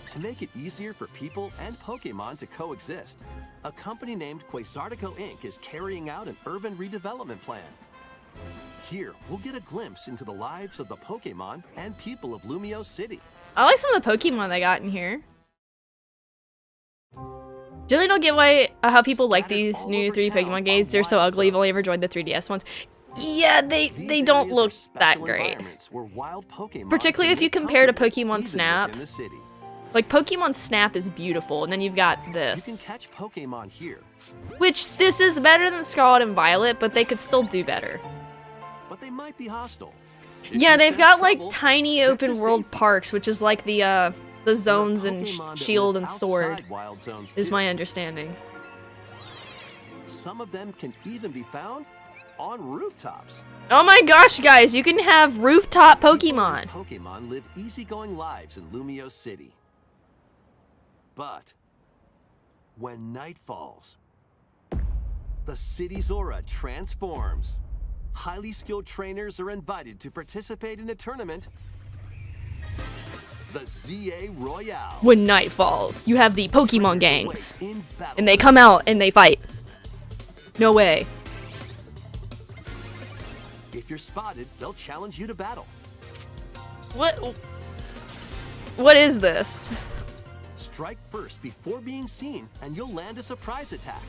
To make it easier for people and Pokemon to coexist, a company named Quasartico Inc. is carrying out an urban redevelopment plan. Here, we'll get a glimpse into the lives of the Pokemon and people of Lumio City. I like some of the Pokemon they got in here. Generally don't get why how people like Scattered these all new over 3D town Pokemon games. are They're so wild ugly. I've only zones. ever enjoyed the 3DS ones. Yeah, they These don't areas look are that special great. environments where wild Pokemon Particularly can if you live compare to comfortably, Pokemon even Snap. within the city. Like Pokemon Snap is beautiful, and then you've got You can this, catch Pokemon here, which this is better than Scarlet and Violet, but they could still do better. but they might be hostile. If Yeah, you they've sense got like trouble, tiny get open to world safety. parks, which is like the There are zones and Pokemon that Shield live and Sword, outside wild zones is too. my understanding. Some of them can even be found on rooftops. Oh my gosh, guys, you can have rooftop People Pokemon. and Pokemon live easygoing lives in Lumio City. But when night falls, the city's aura transforms. Highly skilled trainers are invited to participate in a tournament, the ZA Royale. When night falls, you have the Pokemon Trainers gangs, await in battle and they come out and they fight. No way. If you're spotted, they'll challenge you to battle. What is this? Strike first before being seen, and you'll land a surprise attack.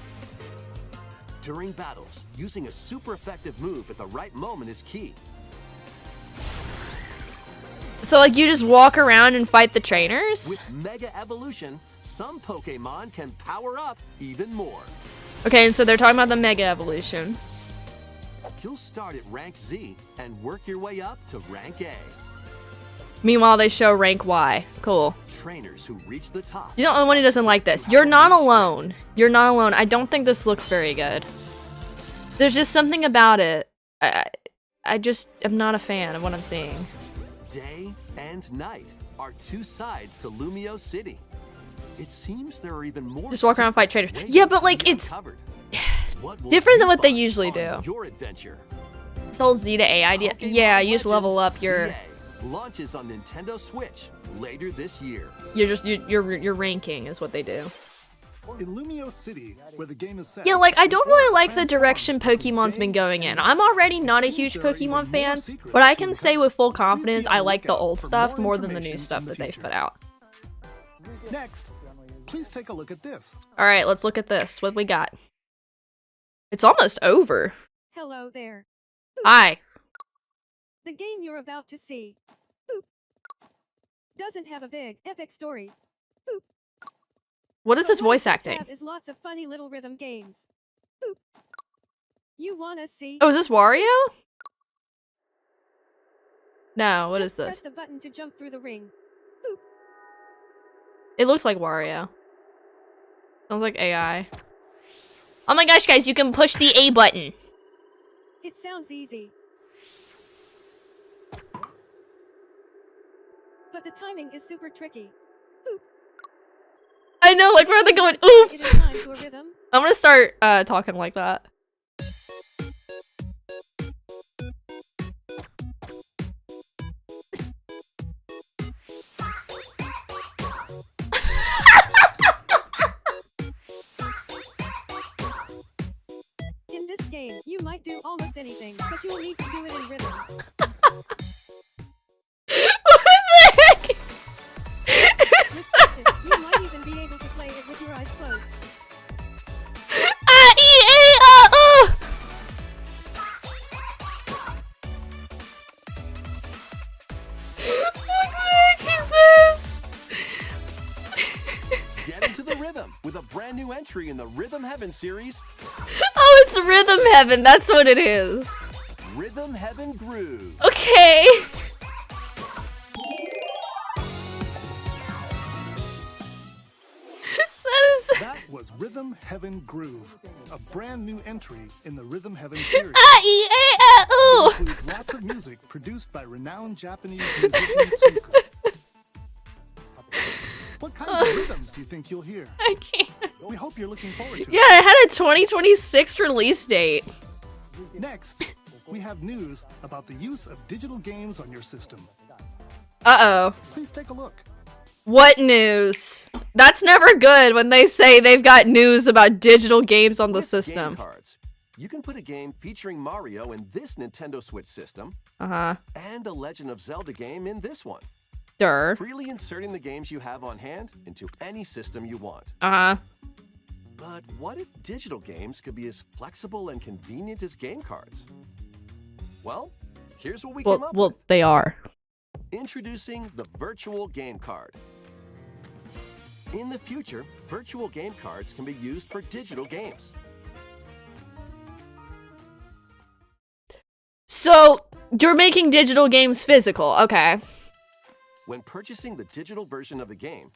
During battles, using a super effective move at the right moment is key. So like you just walk around and fight the trainers? With Mega Evolution, some Pokemon can power up even more. Okay, and so they're talking about the Mega Evolution. You'll start at rank Z and work your way up to rank A. Meanwhile, they show rank Y. Cool. Trainers who reach the top. You're the only one who doesn't like this. You're not alone. You're not alone. I don't think this looks very good. There's just something about it. I just am not a fan of what I'm seeing. Day and night are 2 sides to Lumio City. It seems there are even more. Just walk around and fight secrets trainers. waiting Yeah, but to like be it's uncovered. What will different you than what they find usually on do. Your adventure. This whole Z to A idea. Pokemon Yeah, you just level Legends up your. ZA launches on Nintendo Switch later this year. You're just your ranking is what they do. In Lumio City, where the game is set. Yeah, like, I don't really like the direction Pokemon's been going in. I'm already not a huge Pokemon fan, but I can say with full confidence I like the old stuff more than the new stuff that they've put out. Next, please take a look at this. Alright, let's look at this. What we got? It's almost over. Hello there. Hi. The game you're about to see boop, doesn't have a big, epic story. Boop. What is this But what voice it does acting? have is lots of funny little rhythm games. Boop. You wanna see? Oh, is this Wario? No, what is Just this? press the button to jump through the ring. Boop. It looks like Wario. Sounds like AI. Oh my gosh, guys, you can push the A button. It sounds easy. But the timing is super tricky. Boop. I know, like, where are they going? Oof! It is time to a rhythm. I'm gonna start talking like that. In this game, you might do almost anything, but you'll need to do it in rhythm. What the heck? With practice, you might even be able to play it with your eyes closed. A-E-A-O! What the heck is this? Get into the rhythm with a brand new entry in the Rhythm Heaven series, Oh, it's Rhythm Heaven. That's what it is. Rhythm Heaven Groove. Okay. That was Rhythm Heaven Groove, a brand new entry in the Rhythm Heaven series. A-E-A-O! It includes lots of music produced by renowned Japanese musician Tsuko. What kinds of rhythms do you think you'll hear? I can't. We hope you're looking forward to Yeah, it had a 2026 release date. it. Next, we have news about the use of digital games on your system. Uh-oh. Please take a look. What news? That's never good when they say they've got news about digital games on the With system. Game cards, you can put a game featuring Mario in this Nintendo Switch system Uh-huh. and a Legend of Zelda game in this one. Dur. Freely inserting the games you have on hand into any system you want. Uh-huh. But what if digital games could be as flexible and convenient as game cards? Well, here's what we came up Well, with. they are. Introducing the virtual game card. In the future, virtual game cards can be used for digital games. So, you're making digital games physical. Okay. When purchasing the digital version of the game,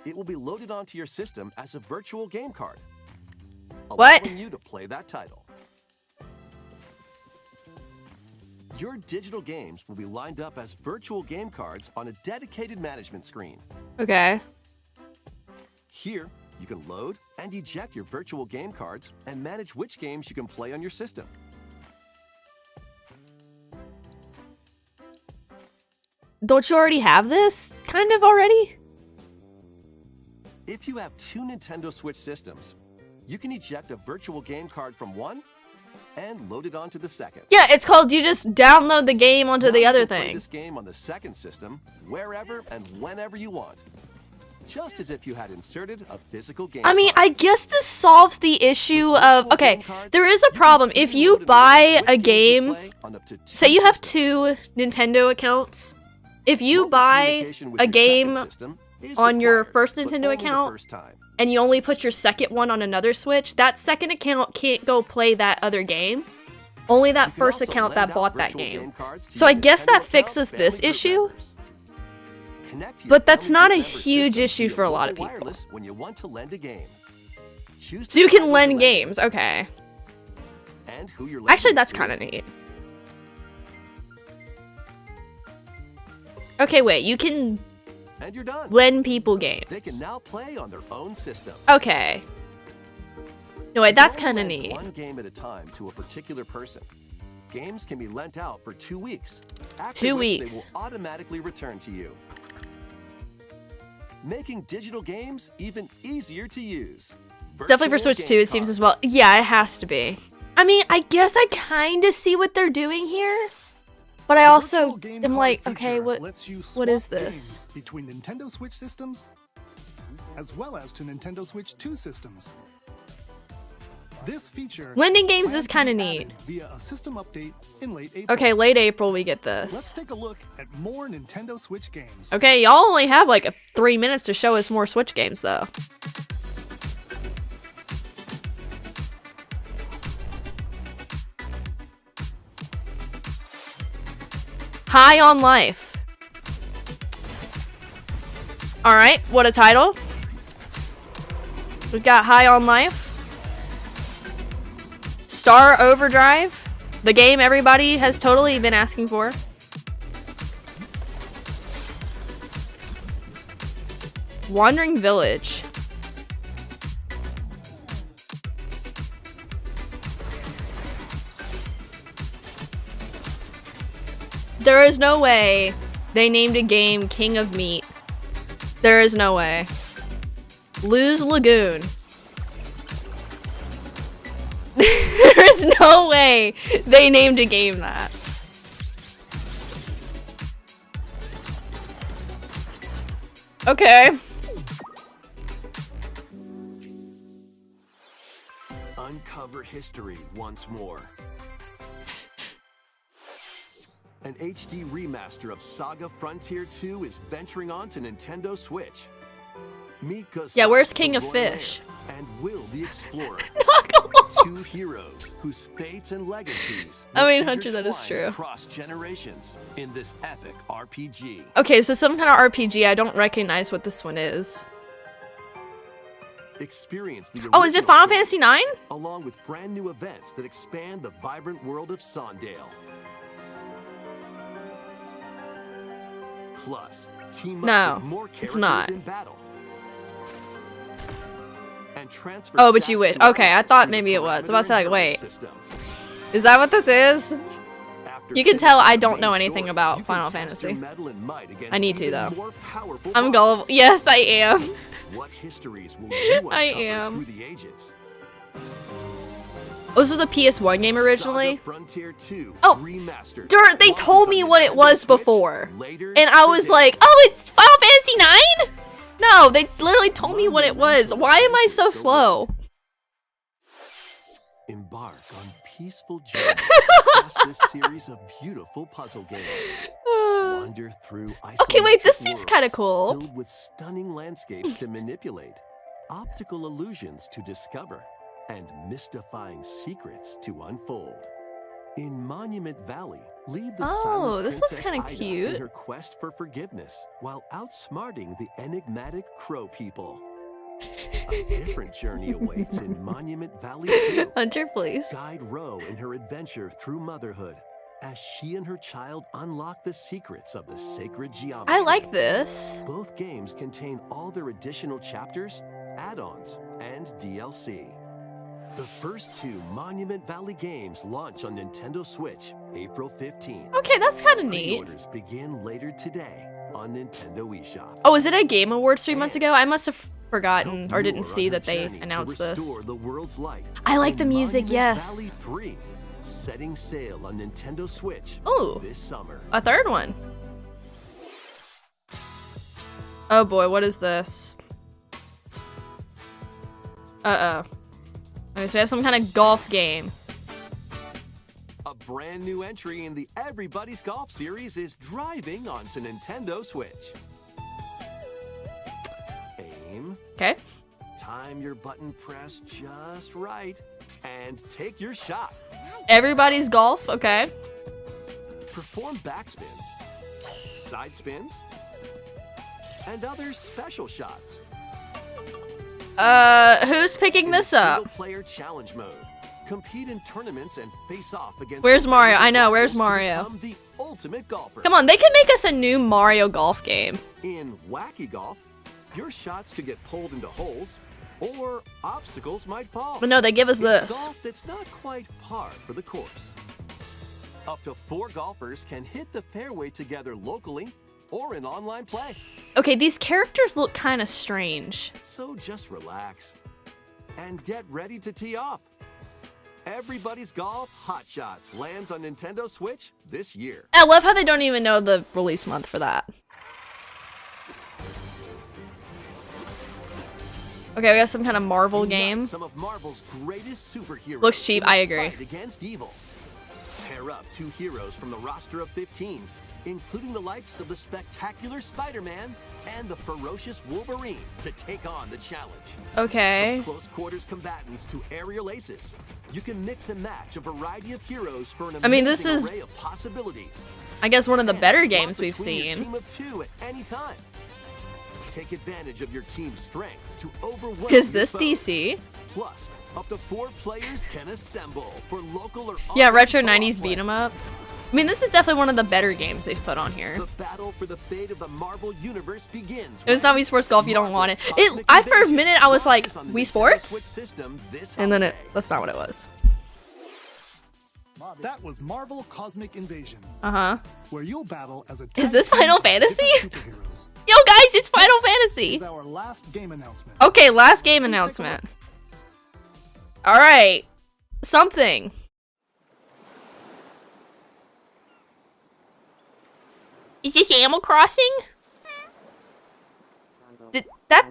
it will be loaded onto your system as a virtual game card, What? allowing you to play that title. Your digital games will be lined up as virtual game cards on a dedicated management screen. Okay. Here, you can load and eject your virtual game cards and manage which games you can play on your system. Don't you already have this? Kind of already? If you have two Nintendo Switch systems, you can eject a virtual game card from one and load it onto the second. Yeah, it's called you just download the game onto Now the you other can play thing. this game on the second system wherever and whenever you want, just as if you had inserted a physical game I mean, card. I guess this solves the issue of... Okay, there is a problem. If you buy a game... Say you have two Nintendo accounts. If you buy a game on your first Nintendo account and you only put your second one on another Switch, that second account can't go play that other game. Only that first account that bought that game. So I guess that fixes this issue. But that's not a huge issue for a lot of people. When you want to lend a game. So you can lend games, okay. And who you're Actually, lending that's to. kind of neat. Okay, wait, you can And you're done. lend people games. They can now play on their own system. Okay. No, wait, that's You kind of only lend neat. One game at a time to a particular person. Games can be lent out for 2 weeks. After 2 which weeks. They will automatically return to you. making digital games even easier to use. Definitely for Virtual Switch 2, Game it seems Card. as well. Yeah, it has to be. I mean, I guess I kind of see what they're doing here, but I The also virtual game am card like, okay, feature what lets you what is swap this? games between Nintendo Switch systems, as well as to Nintendo Switch 2 systems. This feature Lending is games is planned to kind be of neat. added via a system update in late April. Okay, late April we get Let's this. take a look at more Nintendo Switch games. Okay, y'all only have like 3 minutes to show us more Switch games though. High on Life. Alright, what a title. We've got High on Life. Star Overdrive. The game everybody has totally been asking for. Wandering Village. There is no way they named a game King of Meat. There is no way. Lose Lagoon. There is no way they named a game that. Okay. Uncover history once more. An HD remaster of SaGa Frontier 2 is venturing on to Nintendo Switch. Meet Gustav, Yeah, where's King the of Royal Fish? Heir, and Will the Explorer. Knuckles. Two heroes whose fates and legacies I mean, will Hunter, that is intertwine true. across generations in this epic RPG. Okay, so some kind of RPG. I don't recognize what this one is. Experience the Oh, is it original Final story, Fantasy 9? along with brand new events that expand the vibrant world of Sondale. Plus, team No, up with more it's characters not. in battle. And transfer Oh, but stats you would. to Okay, I others thought through maybe the it was. I was about to say, like, parameter wait. inheritance system. Is that what this is? After You can tell I finishing the don't know main anything story, about you can Final test Fantasy. your mettle and might against I need to, even though. more powerful I'm gullible. bosses. Yes, I am. What histories will you uncover I am. through the ages? This was a PS1 game originally. SaGa Frontier 2 Oh, Remastered. Dirt, they Launches told on me what it Nintendo was Switch before. later And I was today. like, oh, it's Final Fantasy 9? No, they literally told me what it was. Why am I so slow? Embark on peaceful journey across this series of beautiful puzzle games. Wander through Okay, wait, this isometric seems kind of worlds cool. filled with stunning landscapes to manipulate, optical illusions to discover, and mystifying secrets to unfold. In Monument Valley, lead the Oh, silent this looks Princess kinda Ida cute. in her quest for forgiveness, while outsmarting the enigmatic Crow people. A different journey awaits in Monument Valley 2. Hunter, please. Guide Ro in her adventure through motherhood as she and her child unlock the secrets of the sacred geometry. I like this. Both games contain all their additional chapters, add-ons, and DLC. The first two Monument Valley games launch on Nintendo Switch April 15th. Okay, that's kind of neat. Pre-orders begin later today on Nintendo eShop. Oh, was it at Game Awards 3 months ago? I must have forgotten Help or didn't Noor see on her that they journey to announced this. restore the world's light. I like in the music, Monument yes. Valley 3, setting sail on Nintendo Switch Ooh. this summer. A third one. Oh boy, what is this? Uh-oh. Okay, so we have some kind of golf game. A brand new entry in the Everybody's Golf series is driving onto Nintendo Switch. Aim, Okay. time your button press just right, and take your shot. Everybody's golf, okay. Perform backspins, side spins, and other special shots. Who's picking In this up? Single-player challenge mode. Compete in tournaments and face off against. Where's the Mario? players I know, and where's rivals to Mario? become the ultimate golfer. Come on, they can make us a new Mario golf game. In Wacky Golf, your shots could get pulled into holes, or obstacles might fall. But no, they give us It's this. golf that's not quite par for the course. Up to 4 golfers can hit the fairway together locally or in online play. Okay, these characters look kind of strange. So just relax and get ready to tee off. Everybody's Golf Hot Shots lands on Nintendo Switch this year. I love how they don't even know the release month for that. Okay, we got some kind of Marvel game. Some of Marvel's greatest superheroes. Looks cheap, I agree. Fight against evil. Pair up 2 heroes from the roster of 15, including the likes of the spectacular Spider-Man and the ferocious Wolverine to take on the challenge. Okay. From close quarters combatants to aerial aces, you can mix and match a variety of heroes for an this is, array of possibilities. I guess, one of the And better swap games we've between your seen. Team of 2 at any time. Take advantage of your team's strengths to overwhelm Is your this foes. DC? Plus, up to 4 players can assemble for local or Yeah, online retro co-op 90s play. beat 'em up. I mean, this is definitely one of the better games they've put on here. The battle for the fate of the Marvel universe begins. It's not Wii Sports Golf, you don't want it. I for a minute I was like, Wii Sports? And then that's not what it was. That was Marvel Cosmic Invasion, Uh-huh. where you'll battle as a Is this tag team Final of different Fantasy? superheroes. Yo guys, it's Final Fantasy! This is our last game announcement. Okay, last game announcement. Alright. Something. Is this Animal Crossing? Did that...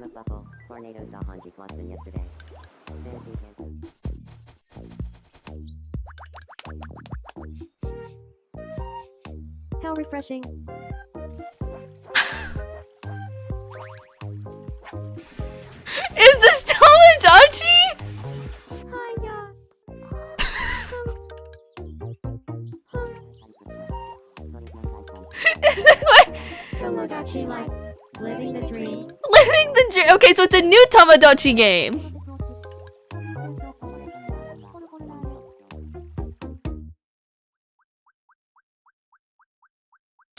How refreshing. Is this Tomodachi? Hiya. Is it like... Tomodachi life. Living the dream. Living the dream. Okay, so it's a new Tamagotchi game.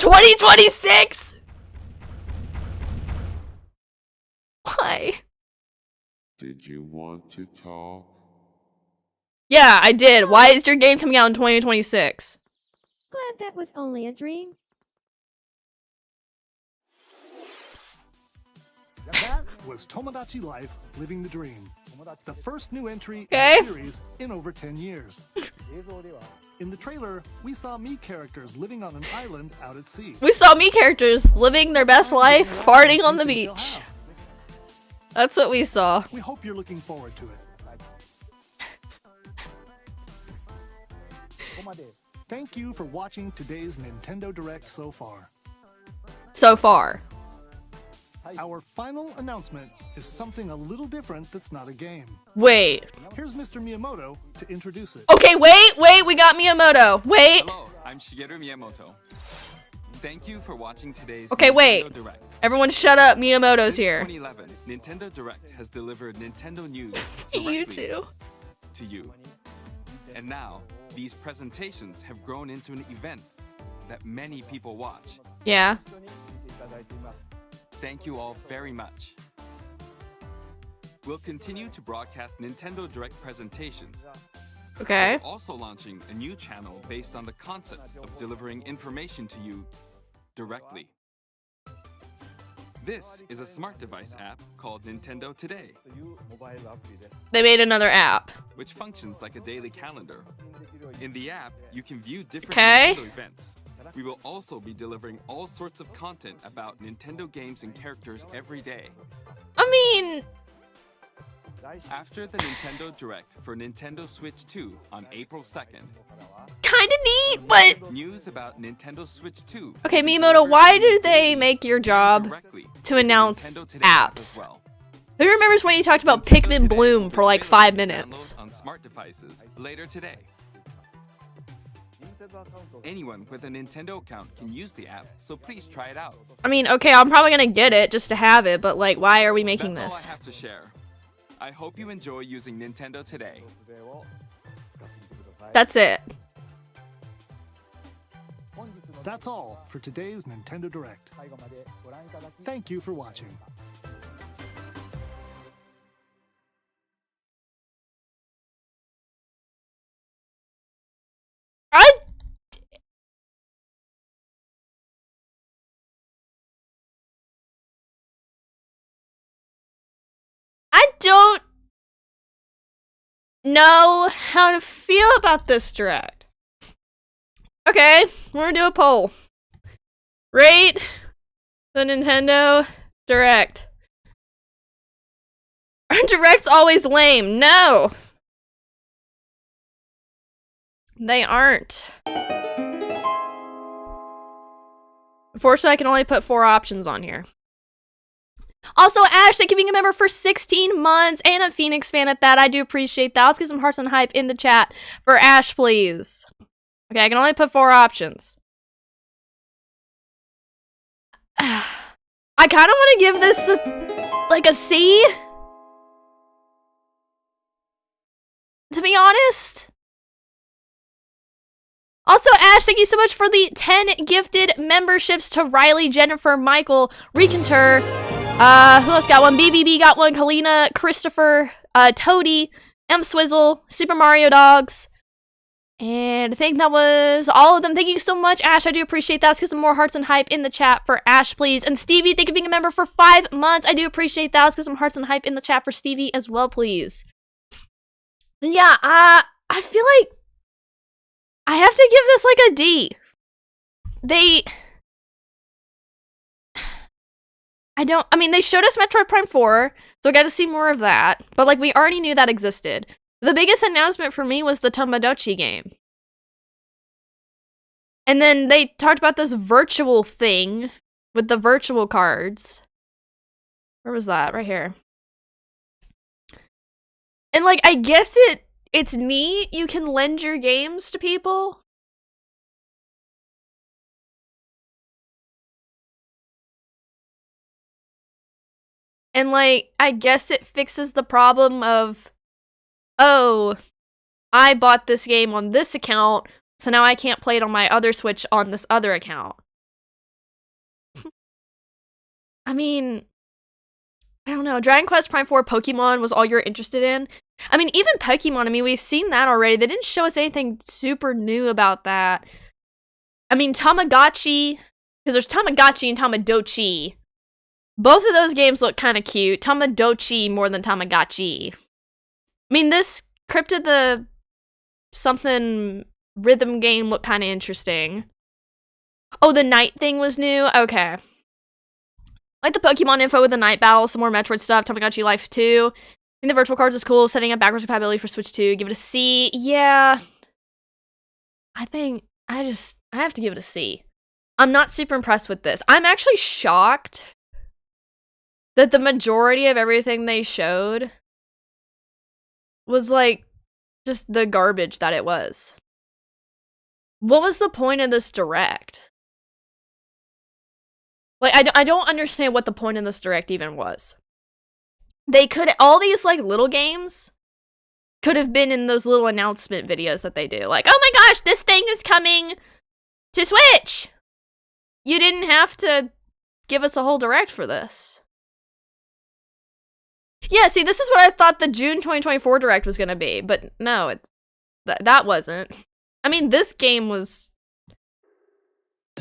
$2026. Why? Did you want to talk? Yeah, I did. Why is your game coming out in 2026? Glad that was only a dream. That was Tomodachi Life, Living the Dream. The first new entry in Okay. the series in over 10 years. In the trailer, we saw Mii characters living on an island out at sea. We saw me characters living their best life, farting on the beach. That's what we saw. We hope you're looking forward to it. Thank you for watching today's Nintendo Direct so far. So far. Our final announcement is something a little different that's not a game. Wait. Here's Mr. Miyamoto to introduce it. Okay, wait, we got Miyamoto. Wait. Hello, I'm Shigeru Miyamoto. Thank you for watching today's Okay, Nintendo wait. Direct. Everyone shut up. Miyamoto's Since here. 2011, Nintendo Direct has delivered Nintendo news You directly too. to you. And now, these presentations have grown into an event that many people watch. Yeah. Thank you all very much. We'll continue to broadcast Nintendo Direct presentations. Okay. We're also launching a new channel based on the concept of delivering information to you directly. This is a smart device app called Nintendo Today, They made another app. which functions like a daily calendar. In the app, you can view different Okay. Nintendo events. We will also be delivering all sorts of content about Nintendo games and characters every day. I mean, After the Nintendo Direct for Nintendo Switch 2 on April 2nd, kind of neat, but... news about Nintendo Switch 2. Okay, Miyamoto, why did they make your job directly to announce Nintendo Today app as apps? well. Who remembers when you talked about Nintendo Pikmin Today Bloom will for be like available 5 to minutes? download on smart devices later today. Anyone with a Nintendo account can use the app, so please try it out. I mean, okay, I'm probably gonna get it just to have it, but like, why are we making That's this? all I have to share. I hope you enjoy using Nintendo Today. That's it. That's all for today's Nintendo Direct. Thank you for watching. don't know how to feel about this direct. Okay, we're gonna do a poll. Rate the Nintendo Direct. Are directs always lame? No! They aren't. Unfortunately, I can only put 4 options on here. Also, Ash, thank you for being a member for 16 months, and a Phoenix fan at that. I do appreciate that. Let's get some hearts and hype in the chat for Ash, please. Okay, I can only put 4 options. I kind of want to give this like a C. To be honest. Also, Ash, thank you so much for the 10 gifted memberships to Riley, Jennifer, Michael, Recontur. Who else got one? BBB got one. Kalina, Christopher, Toady, M Swizzle, Super Mario Dogs. And I think that was all of them. Thank you so much, Ash. I do appreciate that. Let's get some more hearts and hype in the chat for Ash, please. And Stevie, thank you for being a member for 5 months. I do appreciate that. Let's get some hearts and hype in the chat for Stevie as well, please. Yeah, I feel like I have to give this like a D. They showed us Metroid Prime 4, so I got to see more of that. But like, we already knew that existed. The biggest announcement for me was the Tomodachi game. And then they talked about this virtual thing with the virtual cards. Where was that? Right here. And like, I guess it's neat. You can lend your games to people. And like, I guess it fixes the problem of, oh, I bought this game on this account, so now I can't play it on my other Switch on this other account. I mean, I don't know. Dragon Quest Prime 4 Pokemon was all you're interested in. I mean, even Pokemon, we've seen that already. They didn't show us anything super new about that. I mean, Tamagotchi, because there's Tamagotchi and Tomodachi. Both of those games look kind of cute. Tomodachi more than Tamagotchi. I mean, this Cryptid the something rhythm game looked kind of interesting. Oh, the night thing was new? Okay. Like the Pokemon info with the night battle, some more Metroid stuff, Tamagotchi Life 2. I think the virtual cards is cool, setting up backwards compatibility for Switch 2. Give it a C. Yeah. I have to give it a C. I'm not super impressed with this. I'm actually shocked that the majority of everything they showed was like just the garbage that it was. What was the point of this direct? Like, I don't understand what the point of this direct even was. They could, all these like little games could have been in those little announcement videos that they do. Like, oh my gosh, this thing is coming to Switch. You didn't have to give us a whole direct for this. Yeah, see, this is what I thought the June 2024 direct was going to be, but no, that wasn't. I mean, this game was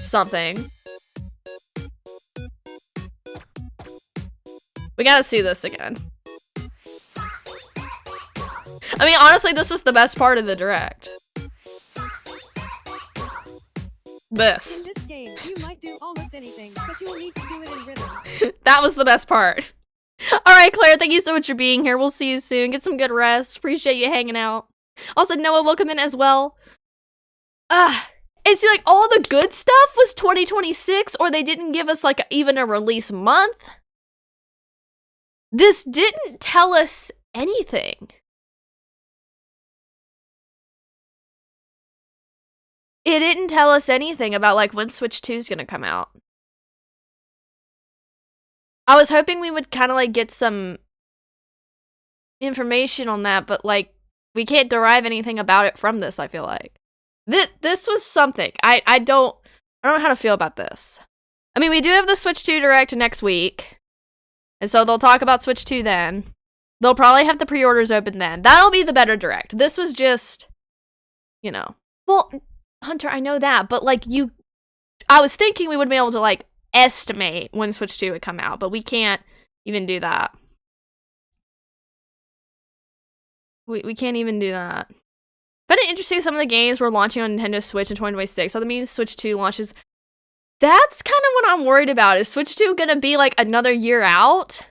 something. We gotta see this again. I mean, honestly, this was the best part of the direct. This. In this game, you might do almost anything, but you will need to do it in rhythm. That was the best part. Alright, Claire, thank you so much for being here. We'll see you soon. Get some good rest. Appreciate you hanging out. Also, Noah, welcome in as well. And see, like, all the good stuff was 2026, or they didn't give us, like, even a release month. This didn't tell us anything. It didn't tell us anything about, like, when Switch 2 is gonna come out. I was hoping we would kind of, like, get some information on that, but, like, we can't derive anything about it from this, I feel like. This was something. I don't know how to feel about this. I mean, we do have the Switch 2 Direct next week, and so they'll talk about Switch 2 then. They'll probably have the pre-orders open then. That'll be the better Direct. This was just, you know. Well, Hunter, I know that, but, like, I was thinking we would be able to, like, estimate when Switch 2 would come out, but we can't even do that. We can't even do that. But it's interesting, some of the games were launching on Nintendo Switch in 2026, so that means Switch 2 launches. That's kind of what I'm worried about. Is Switch 2 gonna be like another year out?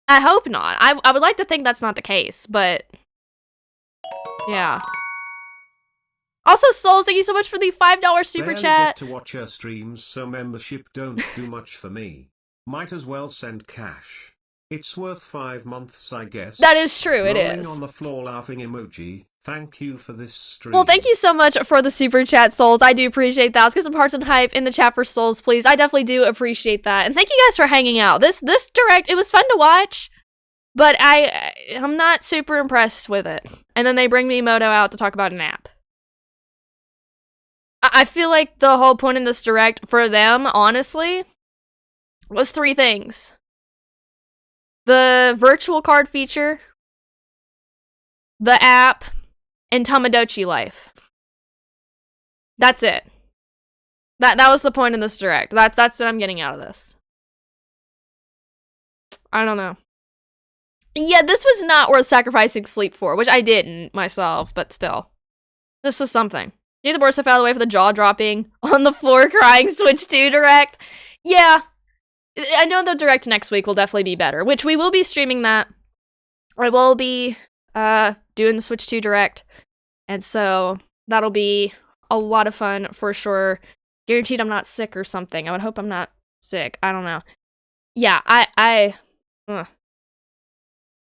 I hope not. I would like to think that's not the case, but yeah. Also, Souls, thank you so much for the $5 super Barely chat. Get to watch her streams, so membership don't do much for me. Might as well send cash. It's worth 5 months, I guess. That is true, it Rolling is. on the floor laughing emoji. Thank you for this stream. Well, thank you so much for the super chat, Souls. I do appreciate that. Let's get some hearts and hype in the chat for Souls, please. I definitely do appreciate that. And thank you guys for hanging out. This direct, it was fun to watch, but I'm not super impressed with it. And then they bring Miyamoto out to talk about an app. I feel like the whole point in this direct for them, honestly, was 3 things. The virtual card feature, the app, and Tomodachi Life. That's it. That was the point of this direct. That's what I'm getting out of this. I don't know. Yeah, this was not worth sacrificing sleep for, which I didn't myself, but still. This was something. Get the worst stuff out of the way for the jaw-dropping, on the floor crying Switch 2 direct. Yeah. I know the direct next week will definitely be better, which we will be streaming that. I will be doing the Switch 2 direct, and so that'll be a lot of fun for sure. Guaranteed I'm not sick or something. I would hope I'm not sick. I don't know. Yeah,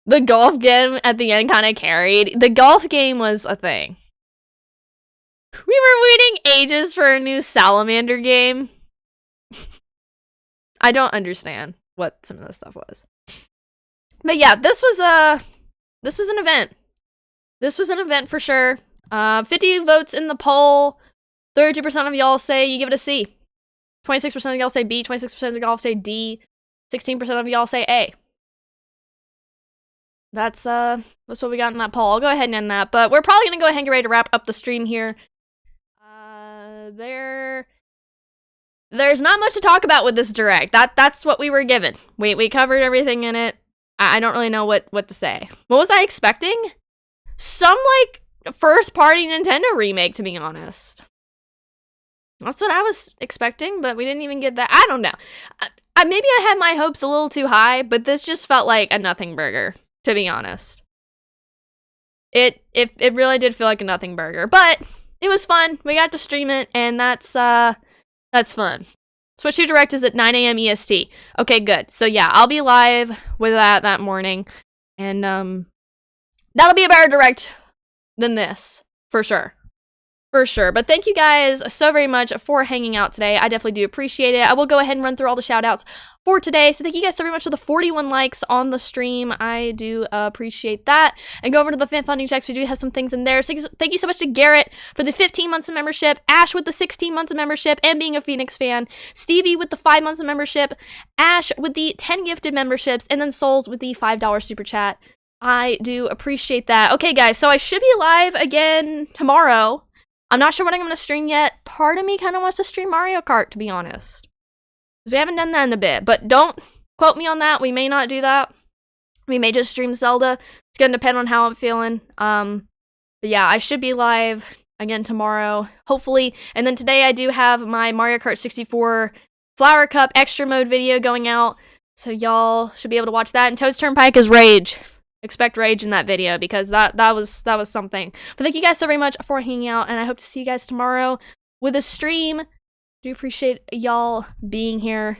the golf game at the end kind of carried. The golf game was a thing. We were waiting ages for a new Salamander game. I don't understand what some of this stuff was. But yeah, this was an event. This was an event for sure. 50 votes in the poll. 32% of y'all say you give it a C. 26% of y'all say B. 26% of y'all say D. 16% of y'all say A. That's what we got in that poll. I'll go ahead and end that. But we're probably gonna go ahead and get ready to wrap up the stream here. There's not much to talk about with this direct. That's what we were given. We covered everything in it. I don't really know what to say. What was I expecting? Some like first party Nintendo remake, to be honest. That's what I was expecting, but we didn't even get that. I don't know. Maybe I had my hopes a little too high, but this just felt like a nothing burger, to be honest. It really did feel like a nothing burger, but it was fun. We got to stream it, and that's fun. Switch 2 Direct is at 9 a.m. EST. Okay, good. So yeah, I'll be live with that morning, and that'll be a better direct than this, for sure. For sure. But thank you guys so very much for hanging out today. I definitely do appreciate it. I will go ahead and run through all the shout outs for today. So thank you guys so very much for the 41 likes on the stream. I do appreciate that. And go over to the fan funding checks. We do have some things in there. So thank you so much to Garrett for the 15 months of membership, Ash with the 16 months of membership and being a Phoenix fan, Stevie with the 5 months of membership, Ash with the 10 gifted memberships, and then Souls with the $5 super chat. I do appreciate that. Okay, guys, so I should be live again tomorrow. I'm not sure what I'm going to stream yet. Part of me kind of wants to stream Mario Kart, to be honest. Because we haven't done that in a bit. But don't quote me on that. We may not do that. We may just stream Zelda. It's going to depend on how I'm feeling. But yeah, I should be live again tomorrow, hopefully. And then today I do have my Mario Kart 64 Flower Cup Extra Mode video going out. So y'all should be able to watch that. And Toad's Turnpike is Rage. Expect rage in that video, because that was something. But thank you guys so very much for hanging out, and I hope to see you guys tomorrow with a stream. Do appreciate y'all being here.